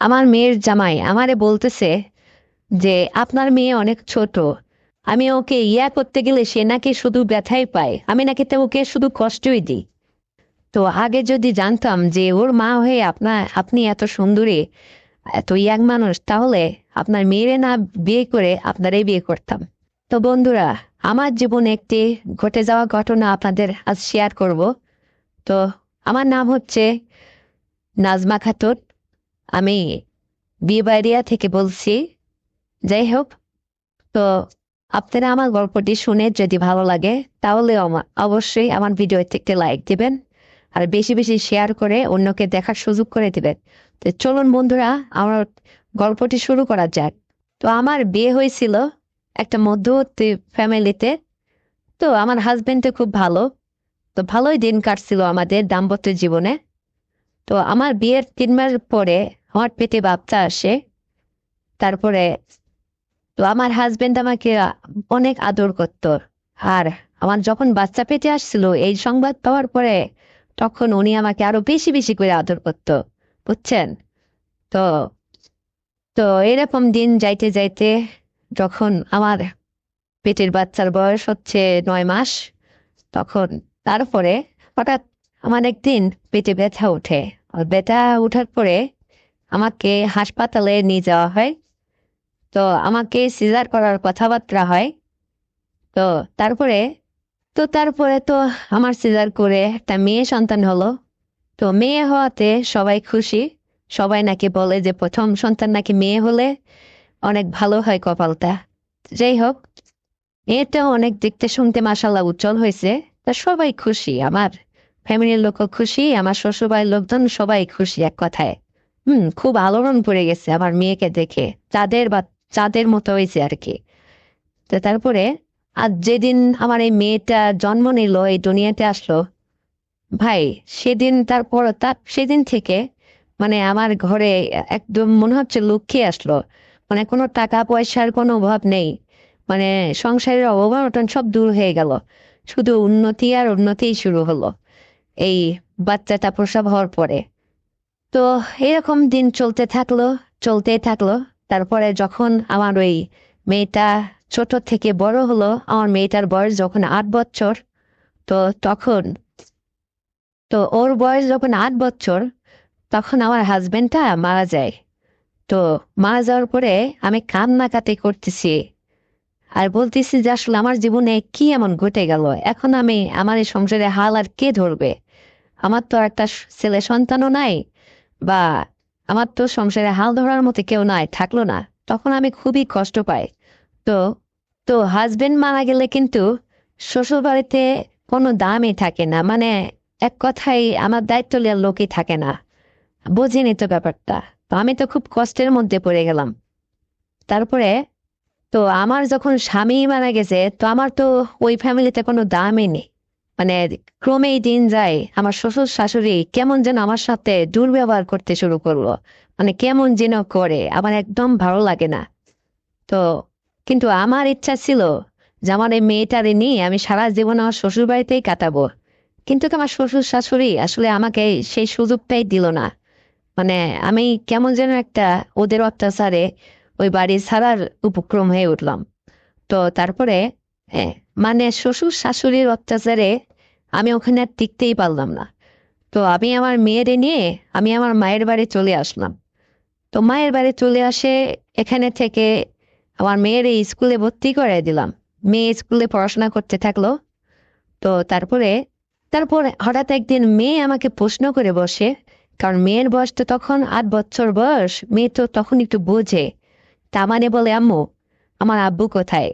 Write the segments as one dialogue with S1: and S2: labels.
S1: আমার মেয়ের জামাই আমারে বলতেছে যে আপনার মেয়ে অনেক ছোট। আমি ওকে ইয়া করতে গেলে সে নাকি শুধু ব্যথাই পায়, আমি নাকি তো ওকে শুধু কষ্টই দিই। তো আগে যদি জানতাম যে ওর মা হয়ে আপনি এত সুন্দরী, এত ইয়াং মানুষ, তাহলে আপনার মেয়েরে না বিয়ে করে আপনারাই বিয়ে করতাম। তো বন্ধুরা, আমার জীবনে একটি ঘটে যাওয়া ঘটনা আপনাদের আজ শেয়ার করব। তো আমার নাম হচ্ছে নাজমা খাতুন। আমি বিয়েবাড়িয়া থেকে বলছি। যাই হোক, তো আপনারা আমার গল্পটি শুনে যদি ভালো লাগে তাহলে অবশ্যই আমার ভিডিওতে একটি লাইক দিবেন, আর বেশি বেশি শেয়ার করে অন্যকে দেখার সুযোগ করে দিবেন। তো চলুন বন্ধুরা, আমার গল্পটি শুরু করা যাক। তো আমার বিয়ে হয়েছিল একটা মধ্যবর্তী ফ্যামিলিতে। তো আমার হাজবেন্ড খুব ভালো। তো ভালোই দিন কাটছিল আমাদের দাম্পত্য জীবনে। তো আমার বিয়ের 3 মাস পরে আমার পেটে বাচ্চা আসে। তারপরে তো আমার হাজবেন্ড আমাকে অনেক আদর করতো। আর আমার যখন বাচ্চা পেটে আসছিল এই সংবাদ পাওয়ার পরে, তখন উনি আমাকে আরো বেশি বেশি করে আদর করতো, বুঝছেন? তো তো এরকম দিন যাইতে যাইতে যখন আমার পেটের বাচ্চার বয়স হচ্ছে 9 মাস, তখন তারপরে হঠাৎ আমার একদিন পেটে ব্যথা ওঠে। আর ব্যথা ওঠার পরে আমাকে হাসপাতালে নিয়ে যাওয়া হয়। তো আমাকে সিজার করার কথাবার্তা হয়। তো তারপরে তো আমার সিজার করে একটা মেয়ে সন্তান হলো। তো মেয়ে হওয়াতে সবাই খুশি। সবাই নাকি বলে যে প্রথম সন্তান নাকি মেয়ে হলে অনেক ভালো হয় কপালটা। যাই হোক, মেয়েটাও অনেক দেখতে শুনতে মাশাআল্লাহ উজ্জ্বল হয়েছে। তা সবাই খুশি, আমার ফ্যামিলির লোকও খুশি, আমার শ্বশুরবাড়ির লোকজন সবাই খুশি এক কথায়। খুব আলোড়ন পড়ে গেছে আমার মেয়েকে দেখে, চাঁদের মতো হয়েছে আর কি। তো তারপরে আজ যেদিন আমার এই মেয়েটা জন্ম নিল, এই দুনিয়াতে আসলো, ভাই, সেদিন থেকে মানে আমার ঘরে একদম মনে হচ্ছে লক্ষ্মী আসলো। মানে কোনো টাকা পয়সার কোনো অভাব নেই। মানে সংসারের অভাব সব দূর হয়ে গেল। শুধু উন্নতি আর উন্নতিই শুরু হলো এই বাচ্চাটা প্রসব হওয়ার পরে। তো এরকম দিন চলতেই থাকলো। তারপরে যখন আমার ওই মেয়েটা ছোট থেকে বড় হলো, আমার মেয়েটার বয়স যখন 8 বছর, তো তখন ওর বয়স যখন 8 বছর, তখন আমার হাজবেন্ডটা মারা যায়। তো মারা যাওয়ার পরে আমি কান্নাকাটি করতেছি আর বলতেছি যে আসলে আমার জীবনে কি এমন ঘটে গেল, এখন আমার এই সংসারে হাল আর কে ধরবে? আমার তো একটা ছেলে সন্তানও নাই, বা আমার তো সংসারে হাল ধরার মতো কেউ নাই, থাকলো না। তখন আমি খুবই কষ্ট পাই। তো তো হাজবেন্ড মারা গেলে কিন্তু শ্বশুর বাড়িতে কোনো দামই থাকে না, মানে এক কথায় আমার দায়িত্ব নেওয়ার লোকই থাকে না। বুঝিনি তো ব্যাপারটা। তো আমি তো খুব কষ্টের মধ্যে পড়ে গেলাম। তারপরে আমার যখন স্বামী মারা গেছে, তো আমার তো ওই ফ্যামিলিতে কোনো দামই নেই। মানে ক্রমেই দিন যায়, আমার শ্বশুর শাশুড়ি কেমন যেন আমার সাথে দুর্ব্যবহার করতে শুরু করলো। মানে কেমন যেন করে, আমার একদম ভালো লাগে না। তো কিন্তু আমার ইচ্ছা ছিল যে আমার এই মেয়েটারে নিয়ে আমি সারা জীবন আমার শ্বশুর বাড়িতেই কাটাবো। কিন্তু আমার শ্বশুর শাশুড়ি আসলে আমাকে সেই সুযোগটাই দিল না। মানে আমি কেমন যেন একটা ওদের অত্যাচারে ওই বাড়ি ছাড়ার উপক্রম হয়ে উঠলাম। তো তারপরে হ্যাঁ, মানে শ্বশুর শাশুড়ির অত্যাচারে আমি ওখানে আর টিকতেই পারলাম না। তো আমি আমার মেয়েরে নিয়ে আমি আমার মায়ের বাড়ি চলে আসলাম। তো মায়ের বাড়ি চলে আসে, এখানে থেকে আমার মেয়ের এই স্কুলে ভর্তি করে দিলাম। মেয়ে স্কুলে পড়াশোনা করতে থাকলো। তো তারপর হঠাৎ একদিন মেয়ে আমাকে প্রশ্ন করে বসে, কারণ মেয়ের বয়স তো তখন 8 বছর বয়স, মেয়ে তো তখন একটু বোঝে। তা মানে বলে, আম্মু, আমার আব্বু কোথায়?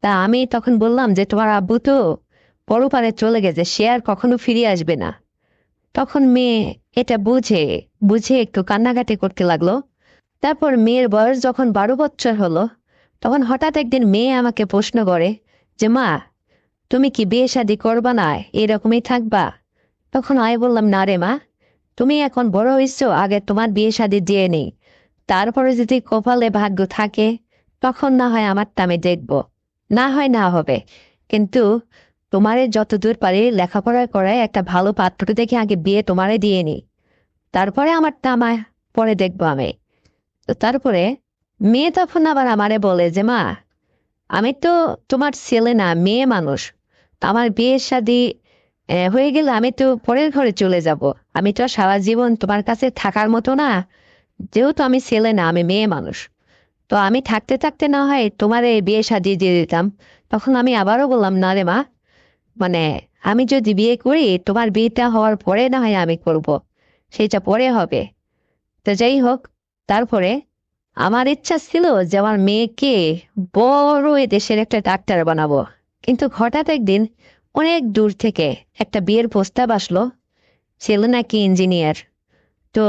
S1: তা আমি তখন বললাম যে তোমার আব্বু তো পরপারে চলে গেছে, সে আর কখনো ফিরে আসবে না। তখন মেয়ে এটা বুঝে বুঝে একটু কান্নাকাটি করতে লাগলো। তারপর মেয়ের বয়স যখন 12 বছর হলো, তখন হঠাৎ একদিন মেয়ে আমাকে প্রশ্ন করে যে, মা, তুমি কি বিয়ে শাদী করবা না, এরকমই থাকবা? তখন আমি বললাম, না রে মা, তুমি এখন বড় হয়েছো, আগে তোমার বিয়ে শাদী দিয়ে নেই, তারপরে যদি কপালে ভাগ্য থাকে তখন না হয় আমারটা আমি দেখবো, না হয় না হবে। কিন্তু তোমারে যতদূর পারি লেখাপড়া করায় একটা ভালো পাত্র দেখে আগে বিয়ে তোমারে দিয়ে নি, তারপরে আমারটা আমায় পরে দেখবো আমি। তো তারপরে মেয়ে তখন আবার আমারে বলে যে মা, আমি তো তোমার ছেলে না, মেয়ে মানুষ। তো আমার বিয়ের শাদী হয়ে গেলে আমি তো পরের ঘরে চলে যাব। আমি তো আর সারা জীবন তোমার কাছে থাকার মতো না। যেহেতু আমি ছেলে না, আমি মেয়ে মানুষ। তো আমি থাকতে থাকতে না হয় তোমার এই বিয়ে শাদী দিয়ে দিতাম। তখন আমি আবারও বললাম, না রে মা, মানে আমি যদি বিয়ে করি, তোমার বিয়েটা হওয়ার পরে না হয় আমি করব, সেটা পরে হবে। তো যাই হোক, তারপরে আমার ইচ্ছা ছিল যে আমার মেয়েকে বড় এ দেশের একটা ডাক্তার বানাবো। কিন্তু হঠাৎ একদিন অনেক দূর থেকে একটা বিয়ের প্রস্তাব আসলো, ছেলে নাকি ইঞ্জিনিয়ার। তো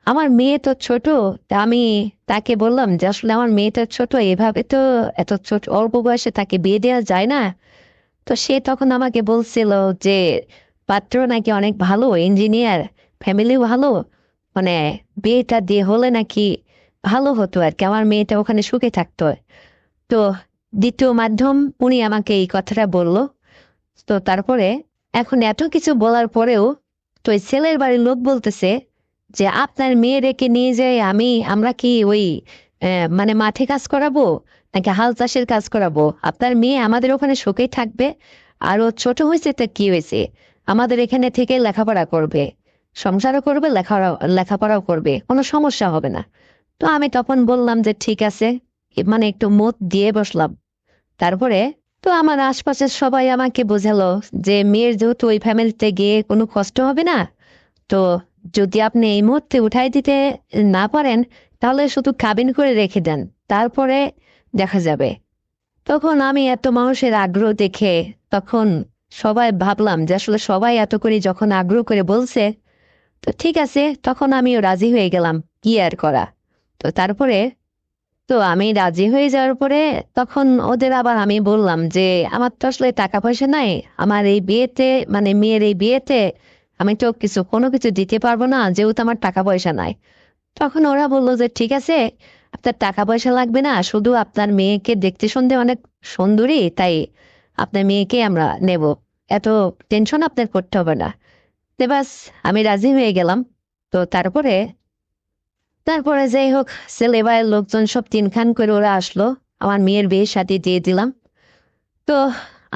S1: আমার মেয়ে তো ছোট। তা আমি তাকে বললাম যে আসলে আমার মেয়েটা ছোট, এভাবে তো এত ছোট অল্প বয়সে তাকে বিয়ে দেওয়া যায় না। তো সে তখন আমাকে বলছিল যে পাত্র নাকি অনেক ভালো ইঞ্জিনিয়ার, ফ্যামিলি ভালো, মানে বিয়েটা দিয়ে হলে নাকি ভালো হতো আর কি, আমার মেয়েটা ওখানে সুখে থাকতো। তো দ্বিতীয় মাধ্যম উনি আমাকে এই কথাটা বলল। তো তারপরে এখন এত কিছু বলার পরেও তো ওই ছেলের বাড়ির লোক বলতেছে যে আপনার মেয়ে রেখে নিয়ে যাই আমরা কি ওই মানে মাঠে কাজ করাবো নাকি হাল চাষের কাজ করাবো? আপনার মেয়ে আমাদের ওখানে সুখেই থাকবে। আর ও ছোট হয়েছে তো কি হয়েছে, আমাদের এখানে থেকে লেখাপড়া করবে, সংসারও করবে, লেখাপড়াও করবে, কোনো সমস্যা হবে না। তো আমি তখন বললাম যে ঠিক আছে, মানে একটু মত দিয়ে বসলাম। তারপরে তো আমার আশপাশের সবাই আমাকে বোঝালো যে মেয়ের যেহেতু ওই ফ্যামিলিতে গিয়ে কোনো কষ্ট হবে না, তো যদি আপনি এই মুহূর্তে উঠাই দিতে না পারেন, তাহলে শুধু কাবিন করে রেখে দেন, তারপরে দেখা যাবে। তখন আমি এত মানুষের আগ্রহ দেখে তখন সবাই ভাবলাম যে আসলে সবাই এত করে যখন আগ্রহ করে বলছে, তো ঠিক আছে, তখন আমিও রাজি হয়ে গেলাম, কি আর করা। তো তারপরে তো আমি রাজি হয়ে যাওয়ার পরে তখন ওদের আবার আমি বললাম যে আমার তো আসলে টাকা পয়সা নাই, আমার এই বিয়েতে, মানে মেয়ের এই বিয়েতে আমি তো কোনো কিছু দিতে পারবো না, যেহেতু আমার টাকা পয়সা নাই। তখন ওরা বললো যে ঠিক আছে, আপনার টাকা পয়সা লাগবে না, শুধু আপনার মেয়েকে দেখতে শুনতে অনেক সুন্দরী, তাই আপনার মেয়েকে আমরা নেব, এত টেনশন আপনার করতে হবে না। তো বাস, আমি রাজি হয়ে গেলাম। তো তারপরে তারপরে যাই হোক, ছেলে ভাইয়ের লোকজন সব তিনখান করে ওরা আসলো, আমার মেয়ের বিয়ের সাথে দিয়ে দিলাম। তো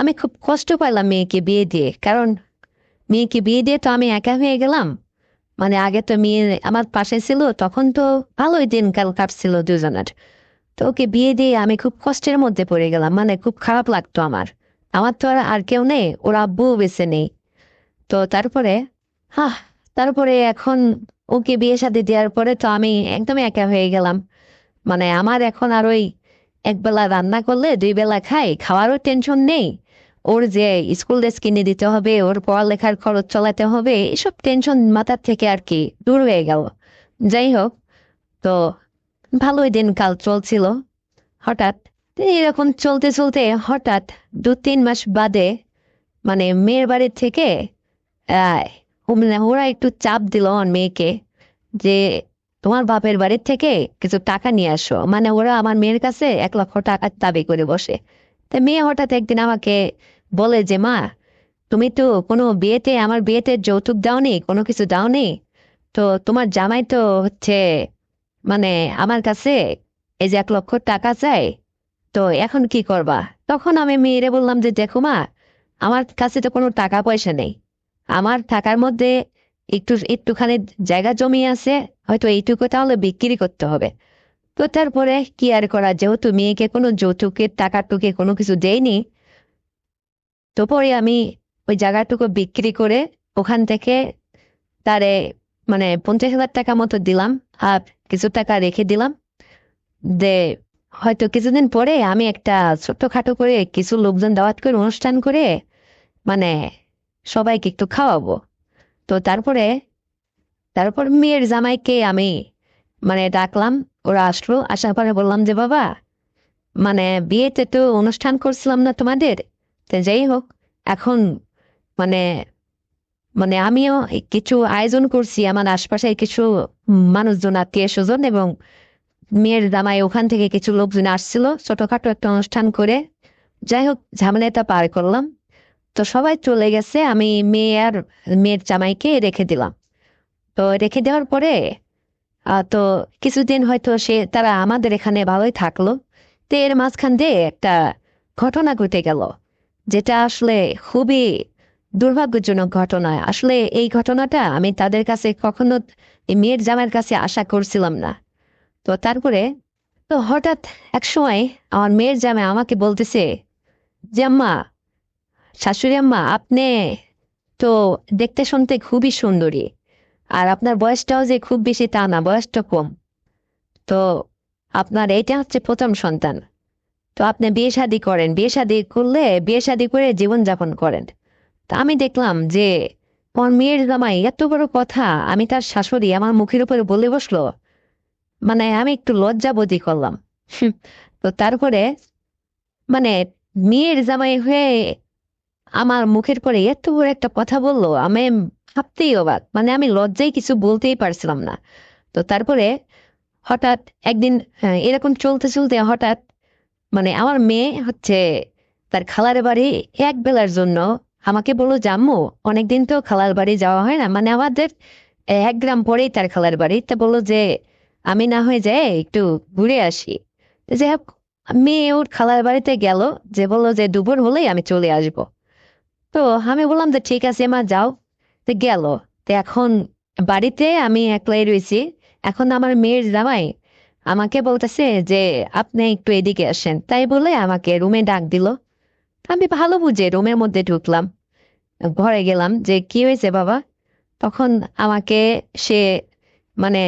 S1: আমি খুব কষ্ট পাইলাম মেয়েকে বিয়ে দিয়ে, কারণ মেয়েকে বিয়ে দিয়ে তো আমি একা হয়ে গেলাম। মানে আগে তো মেয়ে আমার পাশে ছিল, তখন তো ভালোই দিনকাল কাটছিল দুজনের। তো ওকে বিয়ে দিয়ে আমি খুব কষ্টের মধ্যে পড়ে গেলাম, মানে খুব খারাপ লাগতো আমার। আমার তো আর কেউ নেই, ওর আব্বুও বেঁচে নেই। তো তারপরে হ্যাঁ, তারপরে এখন ওকে বিয়ে শাদী দেওয়ার পরে তো আমি একদমই একা হয়ে গেলাম। মানে আমার এখন আর ওই একবেলা রান্না করলে দুই বেলা খাই, খাওয়ারও টেনশন নেই। ওর যে স্কুল ড্রেস কিনে দিতে হবে, ওর পড়ালেখার খরচ চালাতে হবে, এসব টেনশন মাথার থেকে আর কি দূর হয়ে গেল। যাই হোক, তো ভালোই দিনকাল চলছিল। হঠাৎ এরকম চলতে চলতে হঠাৎ 2-3 মাস বাদে মানে মেয়ের বাড়ির থেকে আহ মানে ওরা একটু চাপ দিল আমার মেয়েকে যে তোমার বাপের বাড়ির থেকে কিছু টাকা নিয়ে আসো, মানে ওরা আমার মেয়ের কাছে 1 লক্ষ টাকা দাবি করে বসে। তা মেয়ে হঠাৎ একদিন আমাকে বলে যে মা, তুমি তো কোনো বিয়েতে, আমার বিয়েতে যৌতুক দাওনি, কোনো কিছু দাওনি, তো তোমার জামাই তো হচ্ছে মানে আমার কাছে এই যে 1 লক্ষ টাকা চাই, তো এখন কি করবা? তখন আমি মেয়েরে বললাম যে দেখো মা, আমার কাছে তো কোনো টাকা পয়সা নেই, আমার টাকার মধ্যে একটুখানি জায়গা জমি আছে, হয়তো এইটুকু তাহলে বিক্রি করতে হবে। তো তারপরে কি আর করা, যেহেতু মেয়েকে কোনো যৌতুকের টাকাটুকে কোনো কিছু দেয়নি, তো পরে আমি ওই জায়গাটুকু বিক্রি করে ওখান থেকে তারে মানে 50,000 টাকা মতো দিলাম, আর কিছু টাকা রেখে দিলাম। দে হয়তো কিছুদিন পরে আমি একটা ছোট্টখাটো করে কিছু লোকজন দাওয়াত করে অনুষ্ঠান করে মানে সবাইকে একটু খাওয়াবো। তো তারপর মেয়ের জামাইকে আমি মানে ডাকলাম, ওরা আসলো, আসার পরে বললাম যে বাবা, মানে বিয়েতে তো অনুষ্ঠান করছিলাম না তোমাদের, তো যাই হোক, এখন মানে মানে আমিও কিছু আয়োজন করছি, আমার আশপাশে কিছু মানুষজন, আত্মীয় স্বজন এবং মেয়ের জামাই ওখান থেকে কিছু লোকজন আসছিল, ছোটখাটো একটা অনুষ্ঠান করে যাই হোক ঝামেলাটা পার করলাম। তো সবাই চলে গেছে, আমি মেয়ে আর মেয়ের জামাইকে রেখে দিলাম। তো রেখে দেওয়ার পরে তো কিছুদিন হয়তো তারা আমাদের এখানে ভালোই থাকলো। তো এর মাঝখান দিয়ে একটা ঘটনা ঘটে গেল, যেটা আসলে খুবই দুর্ভাগ্যজনক ঘটনা। আসলে এই ঘটনাটা আমি তাদের কাছে কখনো, এই মেয়ের জামাইয়ের কাছে আশা করছিলাম না। তো তারপরে তো হঠাৎ এক সময় আমার মেয়ের জামাই আমাকে বলতেছে যে আম্মা, শাশুড়ি আম্মা, আপনি তো দেখতে শুনতে খুবই সুন্দরী, আর আপনার বয়সটাও যে খুব বেশি তা না, বয়সটা কম। তো আপনার এইটা হচ্ছে প্রথম সন্তান। তো আপনি বিয়ে শাদী করেন, বিয়ে শাদী করলে বিয়ে শাদী করে জীবনযাপন করেন। তা আমি দেখলাম যে আমার মেয়ের জামাই এত বড় কথা আমি তার শাশুড়ি আমার মুখের উপরে বলে বসলো। মানে আমি একটু লজ্জাবোধই করলাম। তো তারপরে মানে মেয়ের জামাই হয়ে আমার মুখের পরে এত বড় একটা কথা বললো, আমি ভাবতেই অবাক। মানে আমি লজ্জায় কিছু বলতেই পারছিলাম না। তো তারপরে হঠাৎ একদিন, এরকম চলতে চলতে হঠাৎ মানে আমার মেয়ে হচ্ছে তার খালার বাড়ি এক বেলার জন্য আমাকে বললো, জাম্মু, অনেকদিন তো খালার বাড়ি যাওয়া হয় না, মানে আমাদের 1 গ্রাম পরেই তার খালার বাড়ি। তা বললো যে আমি না হয়ে যাই একটু ঘুরে আসি। তো যাই হোক, মেয়ে ওর খালার বাড়িতে গেল, যে বললো যে দুপুর হলেই আমি চলে আসবো। তো আমি বললাম যে ঠিক আছে মা, যাও। তো গেল। তো এখন বাড়িতে আমি একলাই রয়েছি। এখন আমার মেয়ের জামাই আমাকে বলতেছে যে আপনি একটু এদিকে আসেন, তাই বলে আমাকে রুমে ডাক দিল। আমি ভালো বুঝে রুমের মধ্যে ঢুকলাম, ঘরে গেলাম যে কি হয়েছে বাবা। তখন আমাকে সে মানে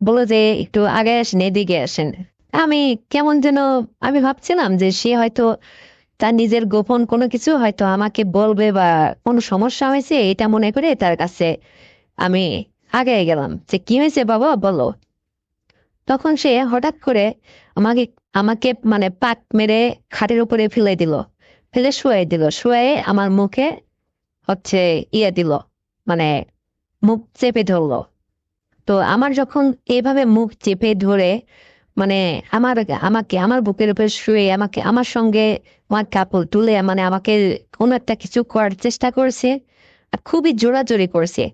S1: বললো যে একটু আগে আসেন, এদিকে আসেন। আমি কেমন যেন, আমি ভাবছিলাম যে সে হয়তো তার নিজের গোপন কোনো কিছু হয়তো আমাকে বলবে, বা কোনো সমস্যা হয়েছে এটা মনে করে তার কাছে আমি আগে গেলাম যে কি হয়েছে বাবা বলো। তখন সে হঠাৎ করে আমাকে আমাকে মানে পাক মেরে খাটের উপরে ফেলে দিল, ফেলে শুয়ে দিল, শুয়ে আমার মুখে হচ্ছে দিল, মানে মুখ চেপে ধরলো। তো আমার যখন এইভাবে মুখ চেপে ধরে মানে আমার আমাকে আমার বুকের উপর শুয়ে আমাকে আমার সঙ্গে আমার কাপড় তুলে মানে আমাকে কোনো একটা কিছু করার চেষ্টা করছে, আর খুবই জোরাজোরি করছে।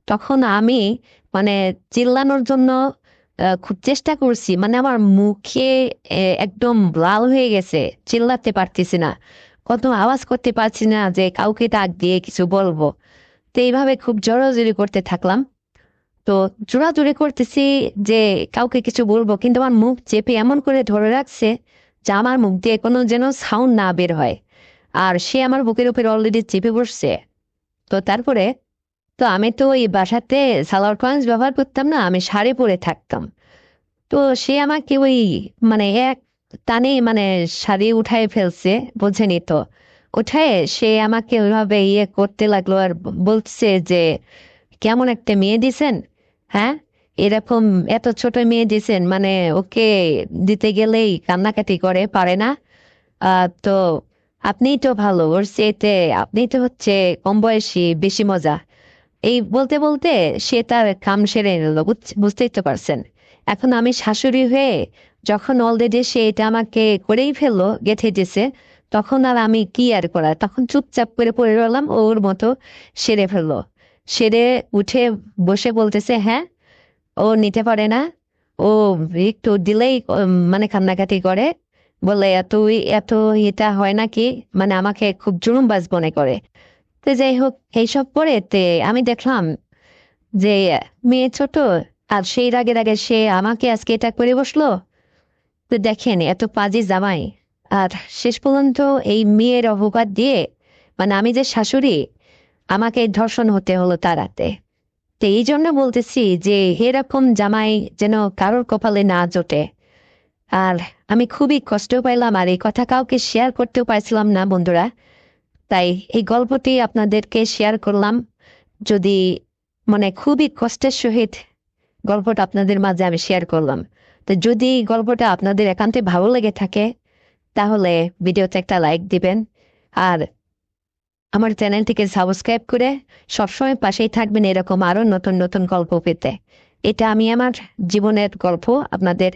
S1: তখন আমি মানে চিল্লানোর জন্য খুব চেষ্টা করছি, মানে আমার মুখে একদম লাল হয়ে গেছে, চিল্লাতে পারতেছি না, কত আওয়াজ করতে পারছি না যে কাউকে ডাক দিয়ে কিছু বলবো। তো এইভাবে খুব জোরাজোরি করতে থাকলাম। তো জোরাজুরি করতেছি যে কাউকে কিছু বলবো, কিন্তু আমার মুখ চেপে এমন করে ধরে রাখছে যে আমার মুখ দিয়ে কোনো যেন সাউন্ড না বের হয়। আর সে আমার বুকের উপরে অলরেডি চেপে বসছে। তো তারপরে তো আমি তো ওই বাসাতে সালোয়ার কামিজ ব্যবহার করতাম না, আমি শাড়ি পরে থাকতাম। তো সে আমাকে ওই মানে এক টানে মানে শাড়ি উঠায় ফেলছে, বোঝেনি তো। উঠায় সে আমাকে ওইভাবে করতে লাগলো, আর বলছে যে কেমন একটা মেয়ে দিছেন, হ্যাঁ, এরকম এত ছোট মেয়ে দিছেন, মানে ওকে দিতে গেলেই কান্নাকাটি করে, পারে না। তো আপনিই তো ভালো, ওর চেয়েতে আপনিই তো হচ্ছে কম বয়সী, বেশি মজা। এই বলতে বলতে সে তার কাম সেরে নিল, বুঝতেই তো পারছেন। এখন আমি শাশুড়ি হয়ে যখন অলরেডি সে এটা আমাকে করেই ফেললো, গেঁথে দিছে, তখন আর আমি কি আর করার, তখন চুপচাপ করে পড়ে রইলাম, ওর মতো সেরে ফেললো। সেরে উঠে বসে বলতেছে হ্যাঁ, ও নিতে পারে না, ও একটু দিলেই মানে কান্নাকাটি করে, বলে এত এত এটা হয় নাকি, মানে আমাকে খুব জুলুমবাজ মনে করে। তো যাই হোক, এইসব পরে তে আমি দেখলাম যে মেয়ে ছোট, আর সেই রাগের আগে সে আমাকে আজকে এটা করে বসলো। তো দেখেন এত পাজি জামাই, আর শেষ পর্যন্ত এই মেয়ের অপবাদ দিয়ে মানে আমি যে শাশুড়ি, আমাকে ধর্ষণ হতে হলো তার হাতে। তো এই জন্য বলতেছি যে এরকম জামাই যেন কারোর কপালে না জোটে। আর আমি খুবই কষ্ট পাইলাম, আর এই কথা কাউকে শেয়ার করতেও পারছিলাম না বন্ধুরা। তাই এই গল্পটি আপনাদেরকে শেয়ার করলাম। যদি মানে খুবই কষ্টের সহিত গল্পটা আপনাদের মাঝে আমি শেয়ার করলাম। তো যদি গল্পটা আপনাদের একান্তে ভালো লেগে থাকে, তাহলে ভিডিওতে একটা লাইক দিবেন, আর আমার চ্যানেলটিকে সাবস্ক্রাইব করে সবসময় পাশেই থাকবেন এরকম আরো নতুন নতুন গল্প পেতে। এটা আমি আমার জীবনের গল্প আপনাদের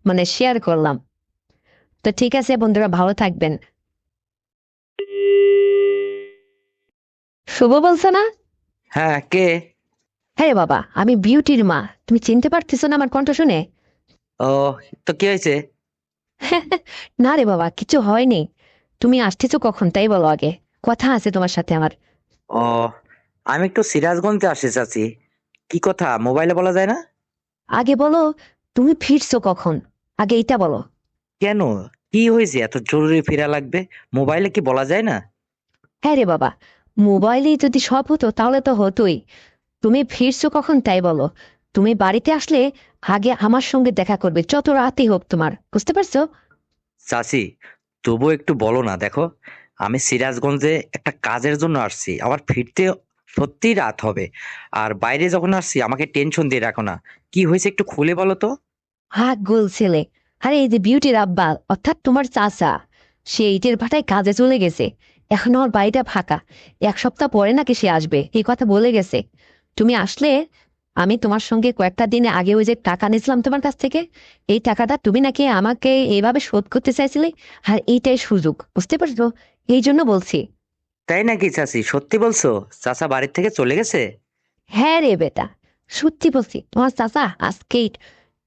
S1: মানে শেয়ার করলাম। তো ঠিক আছে বন্ধুরা, ভালো থাকবেন। শুভ বলছো না?
S2: হ্যাঁ, কে?
S1: হ্যাঁ রে বাবা, আমি বিউটির মা। তুমি চিনতে পারতেছো না আমার কণ্ঠ শুনে?
S2: ও, তো কি হয়েছে?
S1: না রে বাবা, কিছু হয়নি। তুমি আসতেছো কখন তাই বলো আগে। কথা আছে তোমার সাথে আমার।
S2: ও, আমি একটু সিরাজগঞ্জে আসতে চাচ্ছি। কি কথা, মোবাইলে বলা যায় না?
S1: আগে বলো, তুমি ফিরছো কখন? আগে এটা বলো।
S2: কেন? কি হয়েছে এত জরুরি ফেরা লাগবে? মোবাইলে কি বলা যায় না?
S1: হ্যাঁ রে বাবা, মোবাইলেই যদি সব হতো তাহলে তো হতোই। তুমি ফিরছো কখন তাই বলো। তুমি বাড়িতে আসলে আগে আমার সঙ্গে দেখা করবে, যত রাতই হোক তোমার, বুঝতে পারছো?
S2: চাচি, তবু একটু বলো না। দেখো, আমি সিরাজগঞ্জে একটা কাজের জন্য আসছি, আমার ফিরতে সত্যিই রাত হবে। আর বাইরে যখন আসছি আমাকে টেনশন দিয়ে রাখো না। কি হয়েছে একটু খুলে বলো তো।
S1: হ্যাঁ গোল ছেলে। আরে এই যে বিউটির আব্বা, অর্থাৎ তোমার চাচা, সে ইটের ভাটায় কাজে চলে গেছে। এখন আমার বাড়িটা ফাঁকা। 1 সপ্তাহ পরে নাকি সে আসবে, এই কথা বলে গেছে। তুমি আসলে আমি তোমার সঙ্গে কয়েকটা দিন আগে ওই যে টাকা নিয়েছিলাম তোমার কাছ থেকে, এই টাকাটা তুমি নাকি আমাকে এইভাবে শোধ করতে চাইছিলে। আর এইটাই সুযোগ, বুঝতে পারছো? এই জন্য বলছি।
S2: তাই নাকি চাচি? সত্যি বলছো? চাচা বাড়ির থেকে চলে গেছে?
S1: হ্যাঁ রে বেটা, সত্যি বলছি, তোমার চাচা আজকেই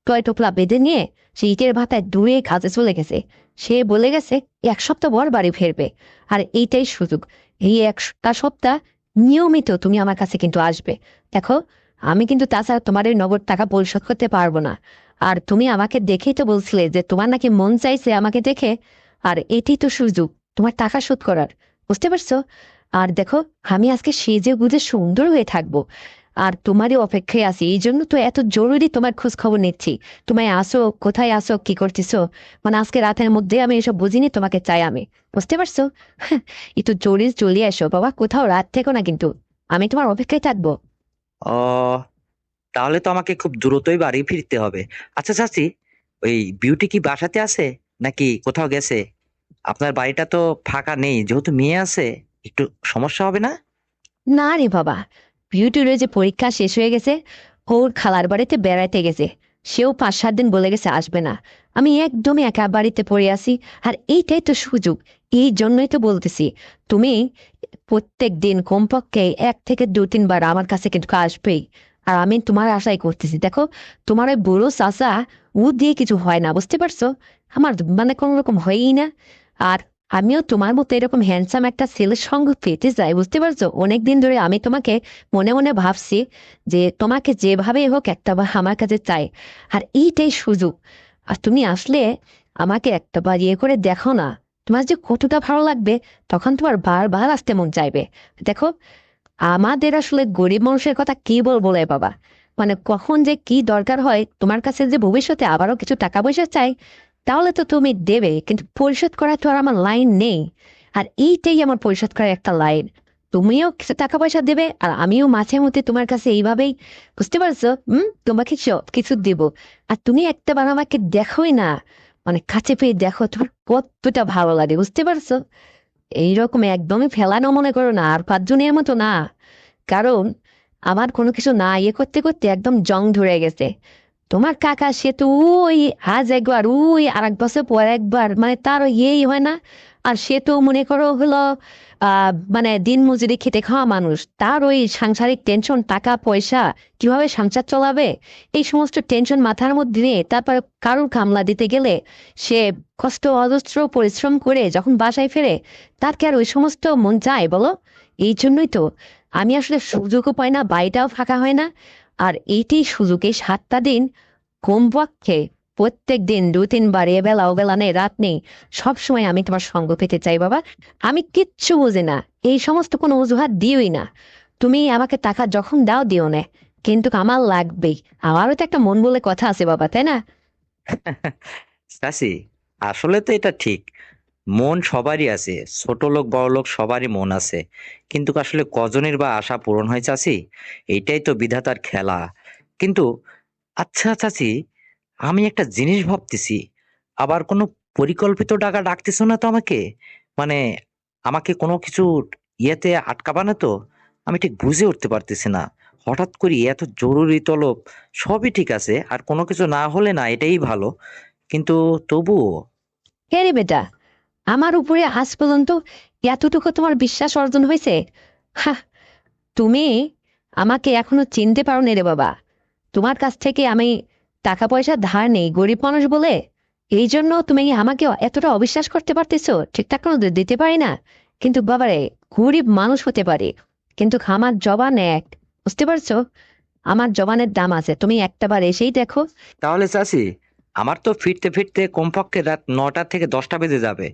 S1: টয় টোপলা বেঁধে নিয়ে সে ইটের ভাটায় দূরে কাজে চলে গেছে। সে বলে গেছে 1 সপ্তাহ পর বাড়ি ফিরবে। আর এইটাই সুযোগ। এই একটা সপ্তাহ নিয়মিত তুমি আমার কাছে কিন্তু আসবে। দেখো, আমি কিন্তু তাছাড়া তোমার ওই নগদ টাকা পরিশোধ করতে পারবো না। আর তুমি আমাকে দেখেই তো বলছিলে যে তোমার নাকি মন চাইছে আমাকে দেখে। আর এটি তো সুযোগ তোমার টাকা শোধ করার, বুঝতে পারছো? আর দেখো, আমি আজকে সেজে গুজে সুন্দর হয়ে থাকবো। আর তোমারই অপেক্ষায় আছি, এই জন্য তো এত জরুরি তোমার খোঁজ খবর নিচ্ছি। তোমায় আসো, কোথায় আসো, কি করতেছো। মানে আজকে রাতের মধ্যে আমি এসব বুঝিনি, তোমাকে চাই আমি, বুঝতে পারছো? একটু জরুরি চলে এসো বাবা, কোথাও রাত থেকো না কিন্তু। আমি তোমার অপেক্ষায় থাকবো।
S2: ও, তাহলে তো আমাকে খুব দ্রুতই বাড়ি ফিরতে হবে। আচ্ছা চাচি, ওই বিউটি কি বাসাতে আছে নাকি কোথাও গেছে? আপনার বাড়িটা তো ফাঁকা নেই, যেহেতু মেয়ে আছে, একটু সমস্যা হবে না?
S1: না রে বাবা, বিউটির যে পরীক্ষা শেষ হয়ে গেছে, ওর খালার বাড়িতে বেড়াইতে গেছে। সেও 5-7 দিন বলে গেছে আসবে না। আমি একদমই একা বাড়িতে পড়ে আছি। আর এইটাই তো সুযোগ। এই জন্যই তো বলতেছি, তুমি প্রত্যেক দিন কমপক্ষে 1 থেকে 2-3 বার আমার কাছে কিন্তু আসবেই। আর আমি তোমার আশাই করতেছি। দেখো, তোমার ওই বুড়ো চাচা, ও দিয়ে কিছু হয় না, বুঝতে পারছো? আমার মানে কোনো রকম হয়ই না। আর আমিও তোমার মতো এরকম হ্যান্ডসাম একটা ছেলের সঙ্গ পেতে চাই, বুঝতে পারছো? অনেকদিন ধরে আমি তোমাকে মনে মনে ভাবছি যে তোমাকে যেভাবে হোক একটা বার আমার কাছে চাই। আর এইটাই সুযোগ। আর তুমি আসলে আমাকে একটা বার ইয়ে করে দেখো না, তোমার যে কতটা ভালো লাগবে। তখন তোমার বারবার আসতে মন চাইবে। দেখো, আমাদের আসলে গরিব মানুষের কথা কি বলবো রে বাবা। মানে কখন যে কি দরকার হয়, তোমার কাছে যে ভবিষ্যতে আবারও কিছু টাকা পয়সা চাই, তাহলে তো তুমি দেবে, কিন্তু পরিশোধ করার তো আর আমার লাইন নেই। আর এইটাই আমার পরিশোধ করার একটা লাইন। তুমিও কিছু টাকা পয়সা দেবে, আর আমিও মাঝে মধ্যে তোমার কাছে এইভাবেই, বুঝতে পারছো? তোমাকে সব কিছু দিব। আর তুমি একটাবার আমাকে দেখোই না, মানে কাছে পেয়ে দেখো তোমার কতটা ভালো লাগে, বুঝতে পারছো? এইরকম একদমই ফেলানো মনে করো না, আর 5 জনের মতো না। কারণ আমার কোনো কিছু না ইয়ে করতে করতে একদম জং ধরে গেছে। তোমার কাকা সে তো ওই আজ একবার, ওই আর 1 বছর পর একবার, মানে তার ইয়েই হয় না। আর সে তো মনে করো হলো মানে দিন মজুরি খেটে খাওয়া মানুষ, তার ওই সাংসারিক টেনশন, টাকা পয়সা, কিভাবে সংসার চলাবে, এই সমস্ত টেনশন মাথার মধ্যে নিয়ে তারপর কারুর কামলা দিতে গেলে সে কষ্ট অজস্র পরিশ্রম করে যখন বাসায় ফেরে, তার কি আর ওই সমস্ত মন চায় বলো? এই জন্যই তো আমি আসলে সুযোগও পাই না, বাড়িটাও ফাঁকা হয় না। আর এইটি সুযোগে 7টা দিন কমপক্ষে প্রত্যেক দিন 2-3 বার, এবেলা ওবেলা নেই, রাত নেই, সবসময় আমি তোমার সঙ্গ পেতে চাই বাবা। আমি কিচ্ছু বুঝি না, এই সমস্ত কোনো অজুহাত দিওই না। তুমি আমাকে টাকা যখন দাও দিও না, কিন্তু আমার লাগবেই। আমারও তো একটা মন বলে কথা আছে বাবা, তাই না?
S2: চাচি, আসলে তো এটা ঠিক। মন সবারই আছে, ছোট লোক বড় লোক সবারই মন আছে। কিন্তু আসলে কজনের বা আশা পূরণ হয় চাচি? এইটাই তো বিধাতার খেলা। কিন্তু আচ্ছা চাচি, আমি একটা জিনিস ভাবতেছি। আবার কোনো পরিকল্পিত টাকা ডাকতেছো না তো আমাকে? মানে আমাকে কোনো কিছু ইয়েতে আটকাবা না তো? আমি ঠিক বুঝে উঠতে পারতেছি না। হঠাৎ করে এত জরুরি তলব। সবই ঠিক আছে, আর কোনো কিছু না হলে না এটাই ভালো। কিন্তু তবুও।
S1: হে রে বেটা, আমার উপরে আজ পর্যন্ত এতটুকু তোমার বিশ্বাস অর্জন হয়েছে? হা, তুমি আমাকে এখনো চিনতে পারো না রে বাবা। তোমার কাছ থেকে আমি টাকা পয়সা ধার নেই, গরিব মানুষ বলে। এই জন্য তুমি আমাকে এতটা অবিশ্বাস করতে পারতেছো, ঠিকঠাক করে দিতে পারি না। কিন্তু বাবারে, গরিব মানুষ হতে পারে, কিন্তু আমার জবান এক, বুঝতে পারছো? আমার জবানের দাম আছে, তুমি একটাবার এসেই দেখো।
S2: তাহলে চাচি, আমার তো ফিরতে ফিরতে কমপক্ষে রাত 9টা থেকে 10টা বেজে যাবে।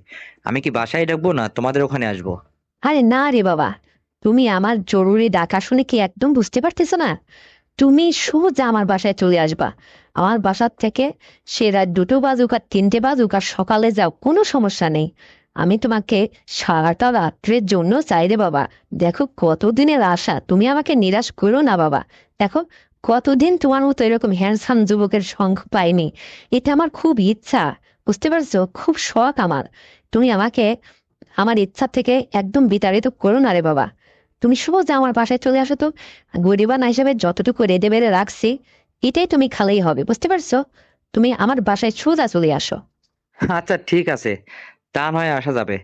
S2: আমি কি বাসায় ডাকবো না তোমাদের ওখানে আসবো?
S1: আরে না রে বাবা, তুমি আমার জরুরি ডাকা শুনে কি একদম বুঝতে পারতেছো না? তুমি সোজা আমার বাসায় চলে আসবা। আমার বাসার থেকে সে রাত 2টো বাজুক আর 3টে বাজুক আর সকালে যাও, কোনো সমস্যা নেই। আমি তোমাকে সারাটা রাত্রের জন্য চাই রে বাবা। দেখো কতদিনের আশা, তুমি আমাকে নিরাশ করো না বাবা। দেখো, কতদিন তোমার মতো এরকম হ্যান্ডসাম যুবকের সঙ্গ পাইনি। এটা আমার খুব ইচ্ছা, বুঝতে পারছো? খুব শখ আমার। তুমি আমাকে আমার ইচ্ছা থেকে একদম বিতাড়িত করো না রে বাবা। তুমি সোজা আমার বাসায় চলে আসো তো। গরিবান হিসাবে যতটুকু রেঁধে বেড়ে রাখছি, এটাই তুমি খালেই হবে, বুঝতে পারছো? তুমি আমার বাসায় সোজা চলে আসো।
S2: আচ্ছা ঠিক আছে, তা নয় আসা যাবে।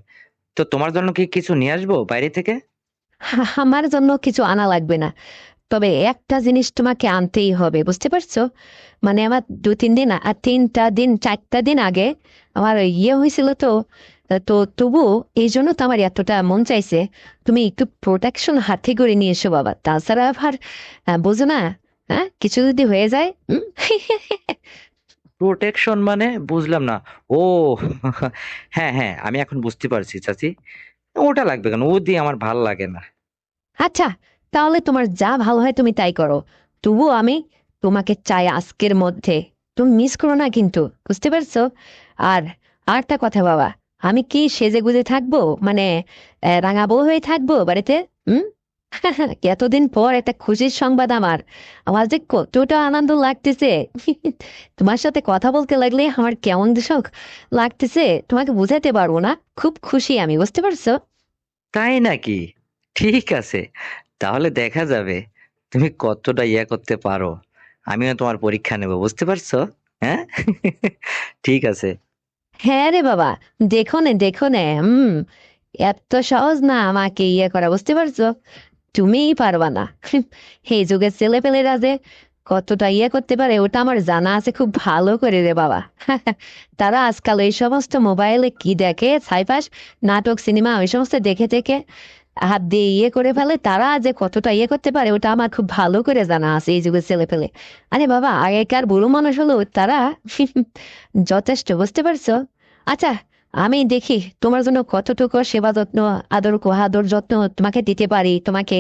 S2: তো তোমার জন্য কি কিছু নিয়ে আসবো বাইরে থেকে?
S1: আমার জন্য কিছু আনা লাগবে না, তবে একটা জিনিস তোমাকে আনতেই হবে, বুঝতে পারছো? মানে আমার 2-3 দিন আর 3টা দিন 4টা দিন আগে আমার ইয়ে হয়েছিল তো। তো তবু এই জন্য তো আমার এতটা মন চাইছে, তুমি একটু প্রোটেকশন হাতে করে নিয়ে এসো বাবা। তাছাড়া আবার বোঝো না, হ্যাঁ, কিছু যদি হয়ে যায়।
S2: প্রোটেকশন মানে বুঝলাম না। ও হ্যাঁ হ্যাঁ, আমি এখন বুঝতে পারছি চাচি। ওটা লাগবে কেন? ও দিয়ে আমার ভাল লাগে না।
S1: আচ্ছা, তাহলে তোমার যা ভালো হয় তুমি তাই করো। তবুও আমি তোমাকে চাই আজকের মধ্যে। তুমি মিস করো না কিন্তু, বুঝতে পারছো? আর আরেকটা কথা বাবা, আমি কি সেজে গুজে থাকবো, মানে রাঙা বউ হয়ে থাকবো বাড়িতে? হুম? এতদিন পর একটা খুশির সংবাদ আমার। আমার যে কতটা আনন্দ লাগতেছে! তোমার সাথে কথা বলতে লাগলে আমার কেমন দৃশক লাগতেছে তোমাকে বুঝাতে পারবো না। খুব খুশি আমি, বুঝতে পারছো?
S2: তাই নাকি? ঠিক আছে, তাহলে দেখা যাবে তুমি কতটা ইয়া করতে পারো। আমিও তোমার পরীক্ষা নেব, বুঝতে পারছো? হ্যাঁ ঠিক আছে।
S1: হ্যাঁ রে বাবা, দেখো নে দেখো নে। এত সহজ না আমাকে ইয়ে করা, বুঝতে পারছো? তুমিই পারবা না। এই যুগের ছেলে পেলেরা যে কতটা ইয়ে করতে পারে ওটা আমার জানা আছে খুব ভালো করে রে বাবা। তারা আজকাল এই সমস্ত মোবাইলে কি দেখে, ছাইপাস নাটক সিনেমা ওই সমস্ত দেখে দেখে হাত দিয়ে ইয়ে করে ফেলে। তারা যে কতটা ইয়ে করতে পারে ওটা আমার খুব ভালো করে জানা আছে এই যুগের ছেলে পেলে। আরে বাবা, আগেকার বুড়ো মানুষ হলো তারা যথেষ্ট, বুঝতে পারছো? আচ্ছা, আমি দেখি তোমার জন্য কতটুকু সেবা যত্ন, আদর যত্ন তোমাকে দিতে পারি। তোমাকে